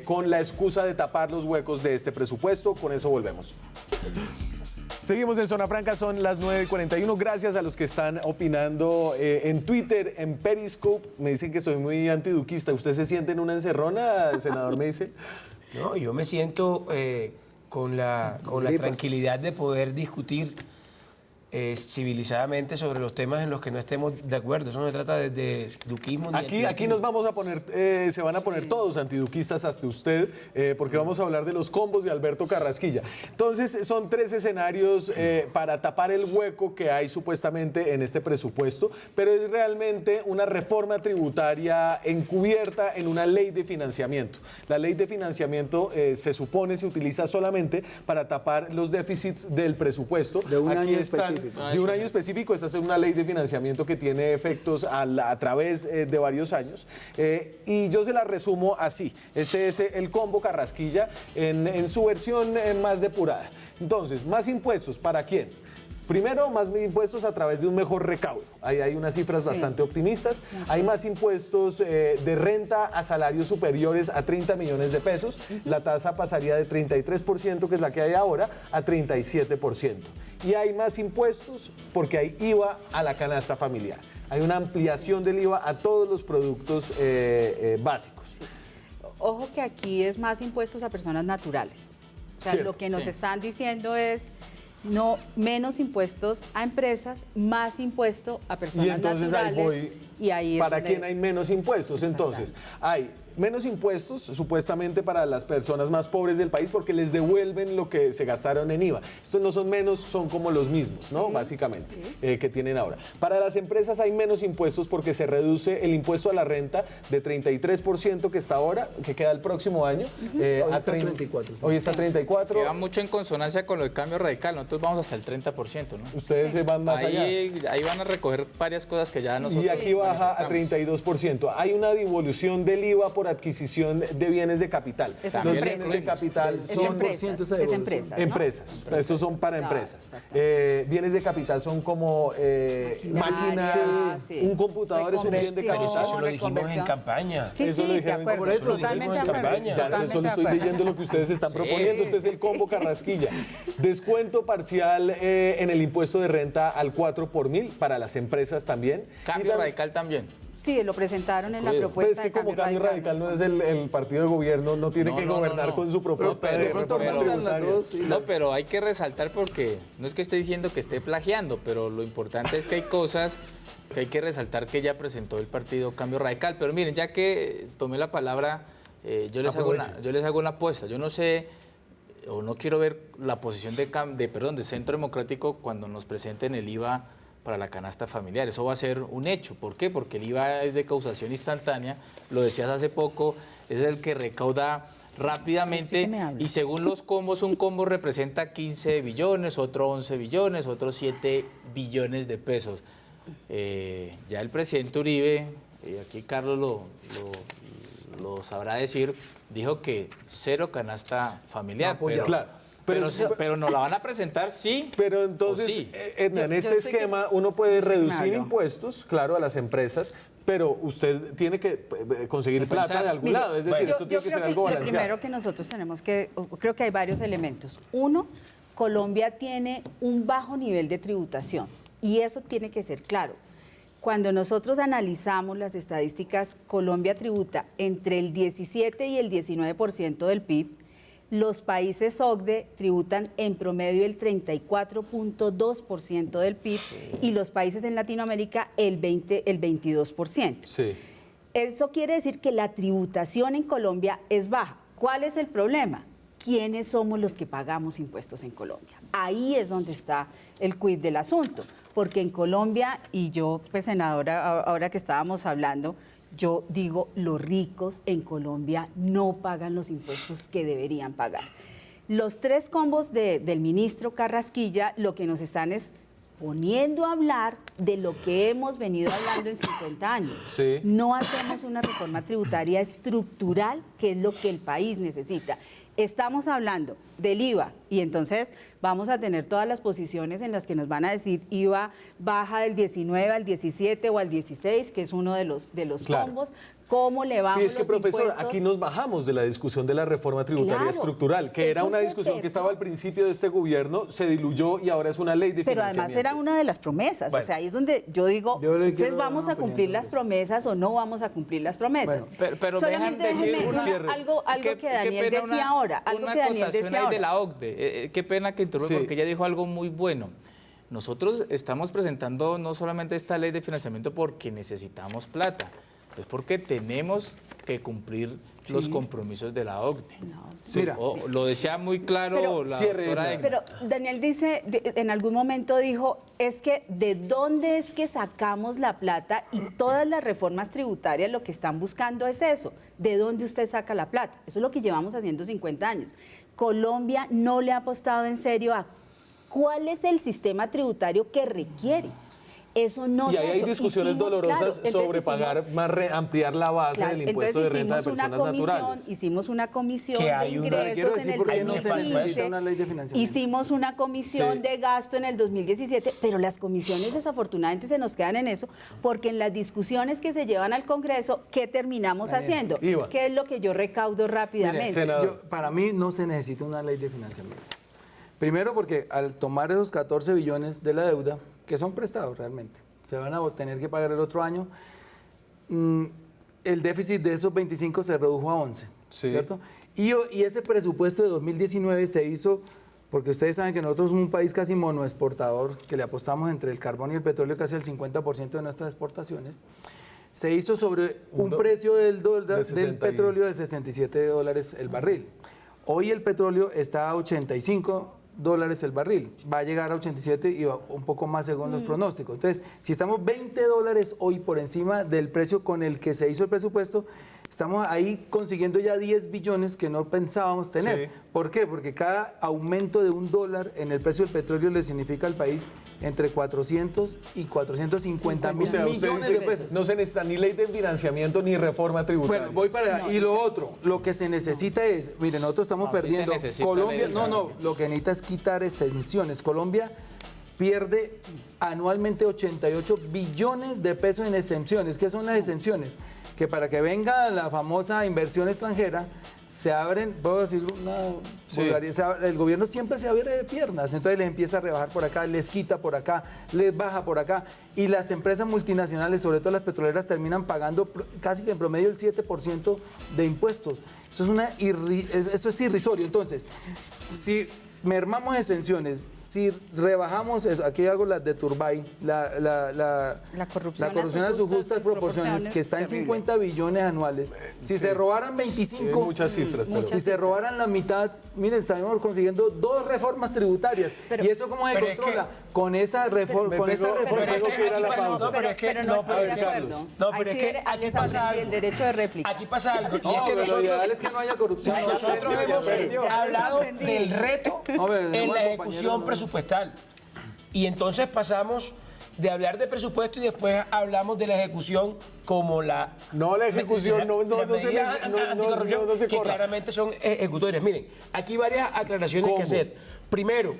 Speaker 1: con la excusa de tapar los huecos de este presupuesto. Con eso volvemos. Seguimos en Zona Franca, son las 9:41. Gracias a los que están opinando en Twitter, en Periscope. Me dicen que soy muy antiduquista. ¿Usted se siente en una encerrona, senador? Me dice.
Speaker 7: No, yo me siento con la tranquilidad de poder discutir civilizadamente sobre los temas en los que no estemos de acuerdo. Eso no se trata de duquismo ni
Speaker 1: Aquí
Speaker 7: antiduquismo.
Speaker 1: nos vamos a poner, se van a poner todos antiduquistas hasta usted, porque vamos a hablar de los combos de Alberto Carrasquilla. Entonces, son 3 escenarios para tapar el hueco que hay supuestamente en este presupuesto, pero es realmente una reforma tributaria encubierta en una ley de financiamiento. La ley de financiamiento se supone se utiliza solamente para tapar los déficits del presupuesto.
Speaker 5: De un
Speaker 1: Aquí
Speaker 5: año
Speaker 1: están-
Speaker 5: específico.
Speaker 1: de un año específico. Esta es una ley de financiamiento que tiene efectos a través de varios años. Y yo se la resumo así. Este es el combo Carrasquilla en su versión más depurada. Entonces, más impuestos, ¿para quién? Primero, más impuestos a través de un mejor recaudo. Ahí hay unas cifras bastante optimistas. Hay más impuestos de renta a salarios superiores a 30 millones de pesos. La tasa pasaría de 33%, que es la que hay ahora, a 37%. Y hay más impuestos porque hay IVA a la canasta familiar. Hay una ampliación del IVA a todos los productos básicos.
Speaker 4: Ojo que aquí es más impuestos a personas naturales. O sea,
Speaker 1: Cierto,
Speaker 4: lo que nos
Speaker 6: sí.
Speaker 4: están diciendo es no menos impuestos a empresas, más impuesto a personas
Speaker 1: Y entonces ahí
Speaker 4: naturales.
Speaker 1: voy.
Speaker 4: Y ahí es
Speaker 1: ¿Para
Speaker 4: donde-
Speaker 1: quién hay menos impuestos? Entonces, hay menos impuestos supuestamente para las personas más pobres del país porque les devuelven lo que se gastaron en IVA. Estos no son menos, son como los mismos, ¿no? Básicamente, que tienen ahora. Para las empresas hay menos impuestos porque se reduce el impuesto a la renta de 33% que está ahora, que queda el próximo año,
Speaker 5: Hoy
Speaker 1: a
Speaker 5: está 34, sí.
Speaker 1: Hoy está 34.
Speaker 6: Que va mucho en consonancia con lo de cambio radical. Nosotros vamos hasta el 30%, ¿no?
Speaker 1: Ustedes se van más allá.
Speaker 6: Ahí van a recoger varias cosas que ya nosotros
Speaker 1: Y aquí baja a
Speaker 6: manifestamos.
Speaker 1: 32%. Hay una devolución del IVA por por adquisición de bienes de capital.
Speaker 4: Eso es
Speaker 1: Los
Speaker 4: empresa.
Speaker 1: bienes de capital
Speaker 4: Es
Speaker 1: son
Speaker 4: empresas,
Speaker 5: esa
Speaker 4: es
Speaker 5: devolución.
Speaker 4: empresas, ¿no?
Speaker 1: empresas. Estos son para
Speaker 4: Claro,
Speaker 1: empresas.
Speaker 4: exactamente.
Speaker 1: Bienes de capital son como máquinas,
Speaker 4: sí.
Speaker 1: un computador es un bien de
Speaker 7: Pero
Speaker 1: capital.
Speaker 7: eso lo dijimos en
Speaker 4: reconversión.
Speaker 7: campaña.
Speaker 4: Sí,
Speaker 1: Eso lo
Speaker 4: sí, de
Speaker 1: dijeron,
Speaker 4: acuerdo.
Speaker 1: por eso
Speaker 7: lo dijimos
Speaker 4: Totalmente
Speaker 7: en
Speaker 4: de acuerdo.
Speaker 7: campaña.
Speaker 1: Ya
Speaker 4: totalmente
Speaker 1: solo
Speaker 4: de
Speaker 1: estoy
Speaker 4: acuerdo.
Speaker 1: leyendo lo que ustedes están proponiendo. Este es el combo Carrasquilla. Descuento parcial en el impuesto de renta al 4 por mil para las empresas también.
Speaker 6: Cambio
Speaker 1: Y
Speaker 6: radical también.
Speaker 4: Sí, lo presentaron en la
Speaker 6: Pues
Speaker 4: propuesta
Speaker 1: Pues que
Speaker 4: de
Speaker 1: como cambio radical no es el partido de gobierno, no tiene
Speaker 6: No,
Speaker 1: que
Speaker 6: no,
Speaker 1: gobernar
Speaker 6: no.
Speaker 1: con su propuesta
Speaker 5: Pero
Speaker 1: de
Speaker 5: de pronto
Speaker 1: reforma
Speaker 5: juntan las
Speaker 1: tributaria.
Speaker 5: dos y
Speaker 6: No,
Speaker 5: las-
Speaker 6: pero hay que resaltar porque no es que esté diciendo que esté plagiando, pero lo importante es que hay cosas que hay que resaltar que ya presentó el partido Cambio Radical. Pero miren, ya que tomé la palabra, yo les hago una apuesta. Yo no sé o no quiero ver la posición de Centro Democrático cuando nos presenten el IVA para la canasta familiar. Eso va a ser un hecho. ¿Por qué? Porque el IVA es de causación instantánea, lo decías hace poco, es el que recauda rápidamente
Speaker 4: Sí que me habla.
Speaker 6: y según los combos, un combo representa 15 billones, otro 11 billones, otro 7 billones de pesos. Ya el presidente Uribe, aquí Carlos lo sabrá decir, dijo que cero canasta familiar.
Speaker 5: No apoyaba.
Speaker 1: Claro.
Speaker 6: Pero nos la van a presentar, sí.
Speaker 1: Pero entonces,
Speaker 6: ¿O sí?
Speaker 1: Hernán, en
Speaker 4: Yo
Speaker 1: este
Speaker 4: sé que-
Speaker 1: esquema uno puede reducir
Speaker 4: Claro.
Speaker 1: impuestos, claro, a las empresas, pero usted tiene que conseguir plata
Speaker 6: Pensar.
Speaker 1: de algún
Speaker 4: Mire,
Speaker 1: lado. Es decir,
Speaker 4: yo
Speaker 1: esto tiene que
Speaker 4: creo
Speaker 1: ser algo
Speaker 4: lo
Speaker 1: balanceado.
Speaker 4: primero que nosotros tenemos creo que hay varios elementos. Uno, Colombia tiene un bajo nivel de tributación y eso tiene que ser claro. Cuando nosotros analizamos las estadísticas, Colombia tributa entre el 17 y el 19% del PIB. Los países OCDE tributan en promedio el 34.2% del PIB y los países en Latinoamérica el 22%.
Speaker 1: Sí.
Speaker 4: Eso quiere decir que la tributación en Colombia es baja. ¿Cuál es el problema? ¿Quiénes somos los que pagamos impuestos en Colombia? Ahí es donde está el quid del asunto, porque en Colombia, y yo, pues senadora, ahora que estábamos hablando, yo digo, los ricos en Colombia no pagan los impuestos que deberían pagar. Los tres combos del ministro Carrasquilla lo que nos están es poniendo a hablar de lo que hemos venido hablando en 50 años.
Speaker 1: Sí.
Speaker 4: No hacemos una reforma tributaria estructural, que es lo que el país necesita. Estamos hablando del IVA y entonces vamos a tener todas las posiciones en las que nos van a decir IVA baja del 19 al 17 o al 16, que es uno de los
Speaker 1: Claro.
Speaker 4: combos. ¿Cómo le vamos
Speaker 1: Y es que,
Speaker 4: los
Speaker 1: profesor,
Speaker 4: impuestos?
Speaker 1: aquí nos bajamos de la discusión de la reforma tributaria
Speaker 4: Claro,
Speaker 1: estructural, que era
Speaker 4: eso
Speaker 1: una
Speaker 4: se
Speaker 1: discusión que
Speaker 4: perdió.
Speaker 1: estaba al principio de este gobierno, se diluyó y ahora es una ley de
Speaker 4: Pero
Speaker 1: financiamiento.
Speaker 4: además era una de las promesas,
Speaker 7: Bueno.
Speaker 4: o sea, ahí es donde yo digo,
Speaker 5: Yo le
Speaker 4: entonces
Speaker 5: quiero dar
Speaker 4: vamos
Speaker 5: una
Speaker 4: a cumplir
Speaker 5: opinión
Speaker 4: las
Speaker 5: sobre eso.
Speaker 4: promesas o no vamos a cumplir las promesas.
Speaker 5: Bueno,
Speaker 6: pero me dejan
Speaker 4: Solamente
Speaker 6: decir
Speaker 4: déjenme
Speaker 1: un cierre.
Speaker 4: algo
Speaker 6: Qué-
Speaker 4: que
Speaker 6: qué
Speaker 4: Daniel
Speaker 6: pena
Speaker 4: decía ahora, algo
Speaker 6: una
Speaker 4: que Daniel
Speaker 6: acotación
Speaker 4: decía
Speaker 6: ahí
Speaker 4: ahora.
Speaker 6: de la OCDE. Qué pena que interrumpa
Speaker 1: Sí.
Speaker 6: porque ella dijo algo muy bueno. Nosotros estamos presentando no solamente esta ley de financiamiento porque necesitamos plata, es porque tenemos que cumplir los compromisos de la OCDE.
Speaker 5: Mira,
Speaker 6: Lo decía muy claro
Speaker 4: Pero-
Speaker 6: la
Speaker 1: Cierre,
Speaker 6: doctora
Speaker 1: Edna.
Speaker 6: Egna.
Speaker 4: Pero Daniel dice, en algún momento dijo, es que ¿de dónde es que sacamos la plata? Y todas las reformas tributarias lo que están buscando es eso, ¿de dónde usted saca la plata? Eso es lo que llevamos haciendo 50 años. Colombia no le ha apostado en serio a cuál es el sistema tributario que requiere. Eso no
Speaker 1: Y
Speaker 4: se
Speaker 1: ahí
Speaker 4: ha
Speaker 1: hay
Speaker 4: hecho.
Speaker 1: discusiones
Speaker 4: Hicimos,
Speaker 1: dolorosas
Speaker 4: claro, entonces
Speaker 1: sobre pagar
Speaker 4: hicimos-
Speaker 1: más, ampliar la base
Speaker 4: Claro,
Speaker 1: del impuesto de
Speaker 4: entonces
Speaker 1: renta de
Speaker 4: hicimos una
Speaker 1: personas
Speaker 4: comisión,
Speaker 1: naturales.
Speaker 4: hicimos una comisión
Speaker 7: Que
Speaker 4: de
Speaker 7: hay una-
Speaker 4: ingresos
Speaker 5: quiero
Speaker 4: en
Speaker 5: decir
Speaker 4: el
Speaker 5: por qué no se
Speaker 4: 2015,
Speaker 5: necesita una ley de financiamiento.
Speaker 4: hicimos una comisión
Speaker 1: Sí.
Speaker 4: de gasto en el 2017, pero las comisiones desafortunadamente se nos quedan en eso, porque en las discusiones que se llevan al Congreso, ¿qué terminamos haciendo?
Speaker 1: Iba.
Speaker 4: ¿Qué es lo que yo recaudo rápidamente?
Speaker 5: Mire,
Speaker 1: Senador.
Speaker 5: para mí no se necesita una ley de financiamiento. Primero porque al tomar esos 14 billones de la deuda, que son prestados realmente, se van a tener que pagar el otro año, el déficit de esos 25 se redujo a 11,
Speaker 1: Sí.
Speaker 5: ¿cierto? Y ese presupuesto de 2019 se hizo, porque ustedes saben que nosotros somos un país casi monoexportador, que le apostamos entre el carbón y el petróleo casi el 50% de nuestras exportaciones, se hizo sobre un precio del
Speaker 1: de 60 y-
Speaker 5: petróleo de $67 el barril. Hoy el petróleo está a $85 el barril. Va a llegar a 87 y va un poco más según los pronósticos. Entonces, si estamos $20 hoy por encima del precio con el que se hizo el presupuesto, Estamos ahí consiguiendo ya 10 billones que no pensábamos tener.
Speaker 1: Sí.
Speaker 5: ¿Por qué? Porque cada aumento de $1 en el precio del petróleo le significa al país entre 400 y 450 mil
Speaker 1: O sea, usted
Speaker 5: millones
Speaker 1: dice,
Speaker 5: de pesos.
Speaker 1: no se necesita ni ley de financiamiento ni reforma tributaria.
Speaker 5: Bueno, voy para allá. Y lo otro, lo que se necesita es, miren, nosotros estamos
Speaker 6: No, sí se
Speaker 5: perdiendo.
Speaker 6: necesita
Speaker 5: Colombia,
Speaker 6: ley de
Speaker 5: lo que necesita es quitar exenciones. Colombia pierde anualmente 88 billones de pesos en exenciones. ¿Qué son las exenciones? Que para que venga la famosa inversión extranjera, se abren, puedo decir una vulgaridad, el gobierno siempre se abre de piernas, entonces les empieza a rebajar por acá, les quita por acá, les baja por acá, y las empresas multinacionales, sobre todo las petroleras, terminan pagando casi que en promedio el 7% de impuestos. Eso esto es irrisorio. Entonces, si mermamos exenciones, si rebajamos, aquí hago las de Turbay, la corrupción a sus justas proporciones, que está en 50 billones anuales. Si se robaran 25,
Speaker 1: muchas cifras, pero-
Speaker 5: si se robaran la mitad, miren, estamos consiguiendo 2 reformas tributarias. ¿Y eso cómo se
Speaker 7: pero es
Speaker 5: controla? Con esa reforma.
Speaker 1: Me
Speaker 5: Con esa
Speaker 1: tengo-
Speaker 5: reforma.
Speaker 1: me tengo que ir a la pausa.
Speaker 7: pero es que
Speaker 4: pero
Speaker 7: no,
Speaker 4: no estoy de
Speaker 1: Carlos.
Speaker 4: acuerdo.
Speaker 7: No,
Speaker 4: Ahí
Speaker 7: pero es
Speaker 4: sí
Speaker 7: que
Speaker 4: les
Speaker 7: aquí
Speaker 4: aprendí
Speaker 7: pasa algo.
Speaker 4: el derecho de réplica.
Speaker 7: Aquí pasa algo, y es
Speaker 5: No,
Speaker 7: que
Speaker 5: pero lo
Speaker 7: nosotros,
Speaker 5: ideal es que no haya corrupción.
Speaker 7: nosotros hemos hablado del reto
Speaker 5: No, pero
Speaker 7: en
Speaker 5: tenemos
Speaker 7: la
Speaker 5: al
Speaker 7: ejecución
Speaker 5: compañero, ¿no?
Speaker 7: presupuestal. Y entonces pasamos de hablar de presupuesto y después hablamos de la ejecución como la...
Speaker 1: No, la ejecución,
Speaker 7: las
Speaker 1: no se
Speaker 7: medidas
Speaker 1: les- no-
Speaker 7: anticorrupción,
Speaker 1: no se
Speaker 7: que
Speaker 1: corra.
Speaker 7: claramente son ejecutorias. Miren, aquí varias aclaraciones
Speaker 1: ¿Cómo?
Speaker 7: que hacer. Primero,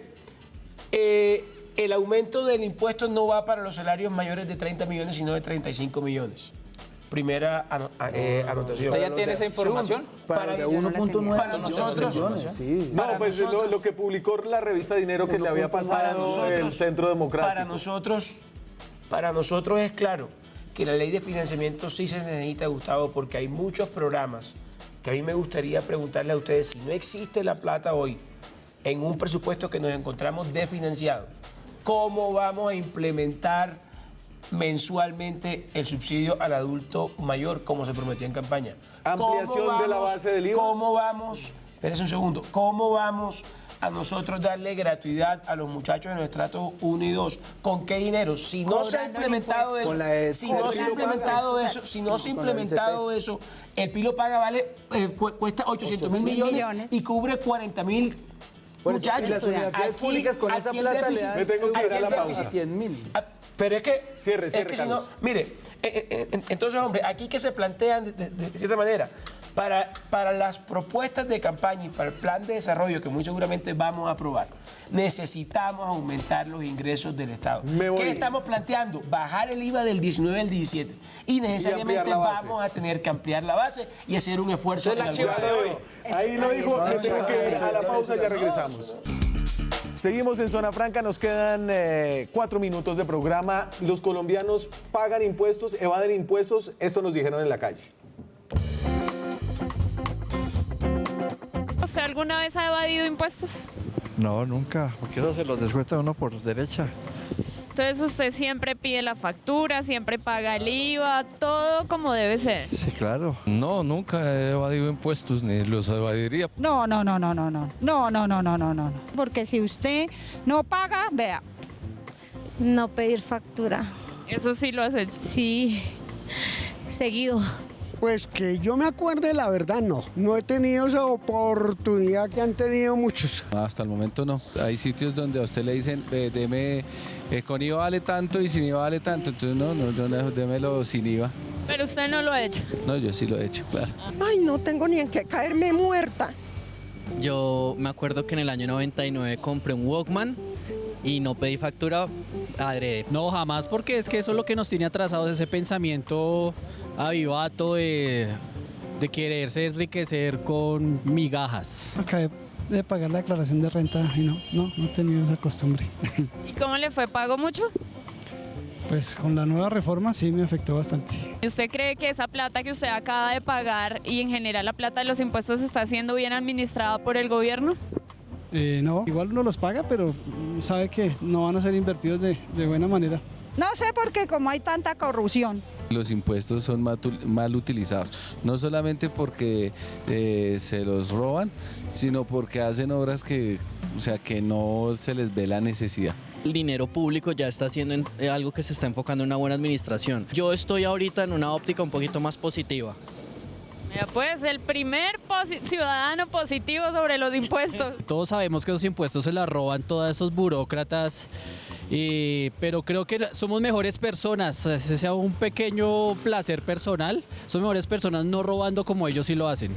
Speaker 7: el aumento del impuesto no va para los salarios mayores de 30 millones, sino de 35 millones. Primera anotación.
Speaker 6: ¿Usted ya tiene esa información?
Speaker 5: Para el de
Speaker 4: Yo no la
Speaker 5: 1.9
Speaker 7: Para nosotros,
Speaker 5: Sí.
Speaker 1: No,
Speaker 7: Para
Speaker 1: pues
Speaker 7: nosotros-
Speaker 1: lo que publicó la revista Dinero que le había pasado el Centro Democrático.
Speaker 7: Para nosotros es claro que la ley de financiamiento sí se necesita, Gustavo, porque hay muchos programas que a mí me gustaría preguntarle a ustedes si no existe la plata hoy en un presupuesto que nos encontramos desfinanciado, ¿cómo vamos a implementar mensualmente el subsidio al adulto mayor como se prometió en campaña?
Speaker 1: Ampliación
Speaker 7: ¿Cómo
Speaker 1: de la base del IVA.
Speaker 7: ¿Cómo vamos? Espérese un segundo. ¿Cómo vamos a nosotros darle gratuidad a los muchachos de los estratos 1 y 2? ¿Con qué dinero? Si no se ha
Speaker 4: Cobrando
Speaker 7: implementado eso,
Speaker 5: Con la de-
Speaker 7: si no se ha
Speaker 5: Pilo
Speaker 7: implementado
Speaker 5: paga.
Speaker 7: eso, si no se ha
Speaker 5: Con la de
Speaker 7: implementado
Speaker 5: CEPEX.
Speaker 7: eso, el Pilo Paga cuesta 800 mil millones y cubre 40 mil
Speaker 5: Por eso,
Speaker 7: muchachos.
Speaker 5: y las universidades públicas con esa
Speaker 7: aquí el
Speaker 5: plata le
Speaker 7: déficit-
Speaker 5: dan
Speaker 1: Me tengo que ir a
Speaker 7: aquí
Speaker 1: la
Speaker 7: el
Speaker 1: pausa.
Speaker 7: déficit-
Speaker 5: 100.000.
Speaker 7: Pero es que,
Speaker 1: Cierre,
Speaker 7: es que si no,
Speaker 1: Carlos.
Speaker 7: mire, entonces, hombre, aquí que se plantean de cierta manera, para las propuestas de campaña y para el plan de desarrollo que muy seguramente vamos a aprobar, necesitamos aumentar los ingresos del Estado.
Speaker 1: Me voy.
Speaker 7: ¿Qué estamos planteando? Bajar el IVA del 19 al 17 y necesariamente
Speaker 1: ampliar la base.
Speaker 7: vamos a tener que ampliar la base y hacer un esfuerzo.
Speaker 6: Esa es la
Speaker 7: en
Speaker 6: chiva
Speaker 7: alguna-
Speaker 6: de hoy.
Speaker 1: Ahí lo dijo, me tengo que ir a la pausa, ya regresamos. Seguimos en Zona Franca, nos quedan 4 minutos de programa. Los colombianos pagan impuestos, evaden impuestos, esto nos dijeron en la calle.
Speaker 8: ¿Usted alguna vez ha evadido impuestos?
Speaker 9: No, nunca, porque eso se los descuenta uno por derecha.
Speaker 8: Entonces usted siempre pide la factura, siempre paga el IVA, todo como debe ser.
Speaker 9: Sí, claro.
Speaker 10: No, nunca he evadido impuestos ni los evadiría.
Speaker 11: No. Porque si usted no paga, vea.
Speaker 12: No pedir factura.
Speaker 8: Eso sí lo has hecho.
Speaker 12: Sí, seguido.
Speaker 13: Pues que yo me acuerde, la verdad no he tenido esa oportunidad que han tenido muchos.
Speaker 10: Hasta el momento no. Hay sitios donde a usted le dicen, deme, con IVA vale tanto y sin IVA vale tanto. Entonces no, démelo sin IVA.
Speaker 8: Pero usted no lo ha hecho.
Speaker 10: No, yo sí lo he hecho, claro.
Speaker 12: Ay, no tengo ni en qué caerme muerta.
Speaker 14: Yo me acuerdo que en el año 99 compré un Walkman y no pedí factura adrede.
Speaker 15: No, jamás, porque es que eso es lo que nos tiene atrasados, ese pensamiento avivato de quererse enriquecer con migajas.
Speaker 13: Acabé de pagar la declaración de renta y no he tenido esa costumbre.
Speaker 8: ¿Y cómo le fue? ¿Pagó mucho?
Speaker 13: Pues con la nueva reforma sí me afectó bastante.
Speaker 8: ¿Y usted cree que esa plata que usted acaba de pagar y en general la plata de los impuestos está siendo bien administrada por el gobierno?
Speaker 13: No, igual uno los paga, pero sabe que no van a ser invertidos de buena manera.
Speaker 11: No sé por qué como hay tanta corrupción.
Speaker 10: Los impuestos son mal utilizados, no solamente porque se los roban, sino porque hacen obras que no se les ve la necesidad.
Speaker 14: El dinero público ya está siendo algo que se está enfocando en una buena administración. Yo estoy ahorita en una óptica un poquito más positiva.
Speaker 8: Pues el primer ciudadano positivo sobre los impuestos.
Speaker 15: Todos sabemos que los impuestos se la roban todos esos burócratas, pero creo que somos mejores personas, ese sea un pequeño placer personal, son mejores personas no robando como ellos sí lo hacen.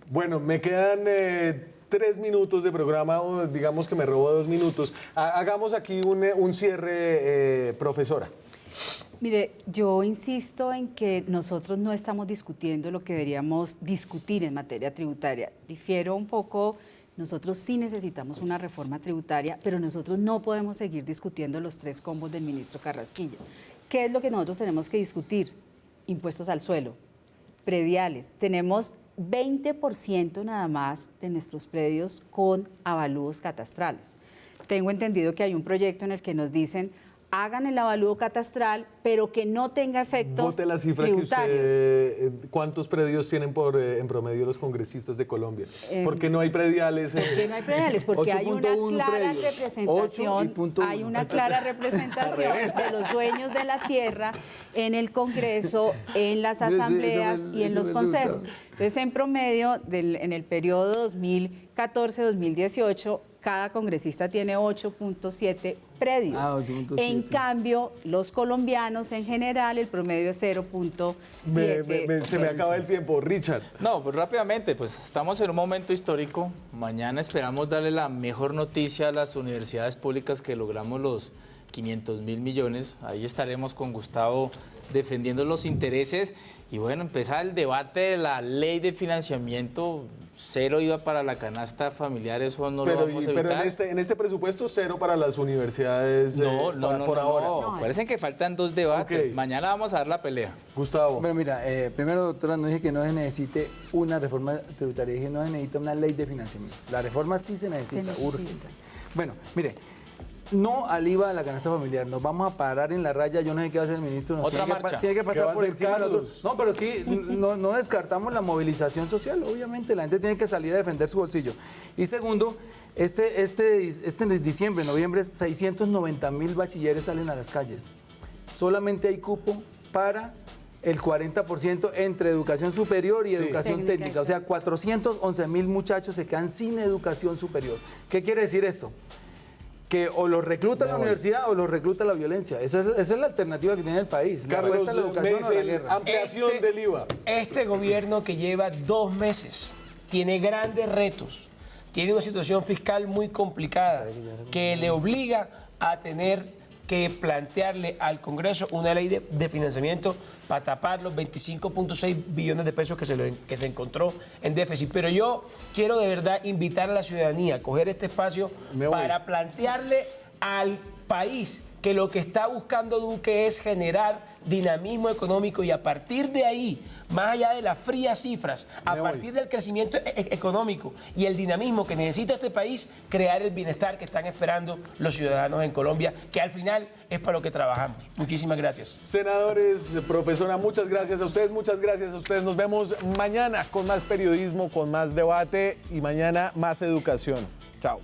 Speaker 1: Bueno, me quedan 3 minutos de programa, o digamos que me robo 2 minutos. Hagamos aquí un cierre, profesora.
Speaker 4: Mire, yo insisto en que nosotros no estamos discutiendo lo que deberíamos discutir en materia tributaria. Difiero un poco, nosotros sí necesitamos una reforma tributaria, pero nosotros no podemos seguir discutiendo los 3 combos del ministro Carrasquilla. ¿Qué es lo que nosotros tenemos que discutir? Impuestos al suelo, prediales. Tenemos 20% nada más de nuestros predios con avalúos catastrales. Tengo entendido que hay un proyecto en el que nos dicen hagan el avalúo catastral, pero que no tenga efectos
Speaker 1: Bote la cifra
Speaker 4: tributarios.
Speaker 1: que usted, ¿cuántos predios tienen en promedio los congresistas de Colombia? ¿Por qué no hay prediales?
Speaker 4: ¿Por qué no hay prediales? Porque hay una clara representación de los dueños de la tierra en el Congreso, en las asambleas y en los consejos. Entonces, en promedio, en el periodo 2014-2018, cada congresista tiene 8.7 predios.
Speaker 5: 8.7.
Speaker 4: En cambio, los colombianos en general, el promedio es 0.7.
Speaker 1: Se me acaba el tiempo. Richard.
Speaker 6: No, pues rápidamente, pues estamos en un momento histórico. Mañana esperamos darle la mejor noticia a las universidades públicas que logramos los 500.000 millones. Ahí estaremos con Gustavo defendiendo los intereses y bueno, empezar el debate de la ley de financiamiento. 0 iba para la canasta familiar, eso no lo vamos a evitar.
Speaker 1: Pero en este presupuesto 0 para las universidades por ahora.
Speaker 6: No. Parecen que faltan 2 debates. Okay. Mañana vamos a dar la pelea.
Speaker 1: Gustavo.
Speaker 5: Bueno, mira, primero, doctora, no dije que no se necesite una reforma tributaria, dije no se necesita una ley de financiamiento. La reforma sí se necesita, urgente. Bueno, mire, no al IVA de la canasta familiar, nos vamos a parar en la raya, yo no sé qué va a hacer el ministro.
Speaker 6: Otra marcha.
Speaker 5: Tiene que pasar por encima de nosotros. No, pero sí, no descartamos la movilización social, obviamente, la gente tiene que salir a defender su bolsillo. Y segundo, este diciembre, noviembre, 690.000 bachilleres salen a las calles. Solamente hay cupo para el 40% entre educación superior y educación técnica. O sea, 411.000 muchachos se quedan sin educación superior. ¿Qué quiere decir esto? Que o los recluta la universidad o los recluta la violencia. Esa es la alternativa que tiene el país.
Speaker 1: Carlos,
Speaker 5: la educación o la guerra.
Speaker 1: Ampliación del IVA.
Speaker 7: Este gobierno que lleva 2 meses tiene grandes retos, tiene una situación fiscal muy complicada que le obliga a tener que plantearle al Congreso una ley de financiamiento para tapar los 25.6 billones de pesos que se encontró en déficit. Pero yo quiero de verdad invitar a la ciudadanía a coger este espacio para plantearle al país que lo que está buscando Duque es generar dinamismo económico y a partir de ahí, más allá de las frías cifras, a partir del crecimiento económico y el dinamismo que necesita este país, crear el bienestar que están esperando los ciudadanos en Colombia, que al final es para lo que trabajamos. Muchísimas gracias.
Speaker 1: Senadores, profesora, muchas gracias a ustedes, muchas gracias a ustedes. Nos vemos mañana con más periodismo, con más debate y mañana más educación. Chao.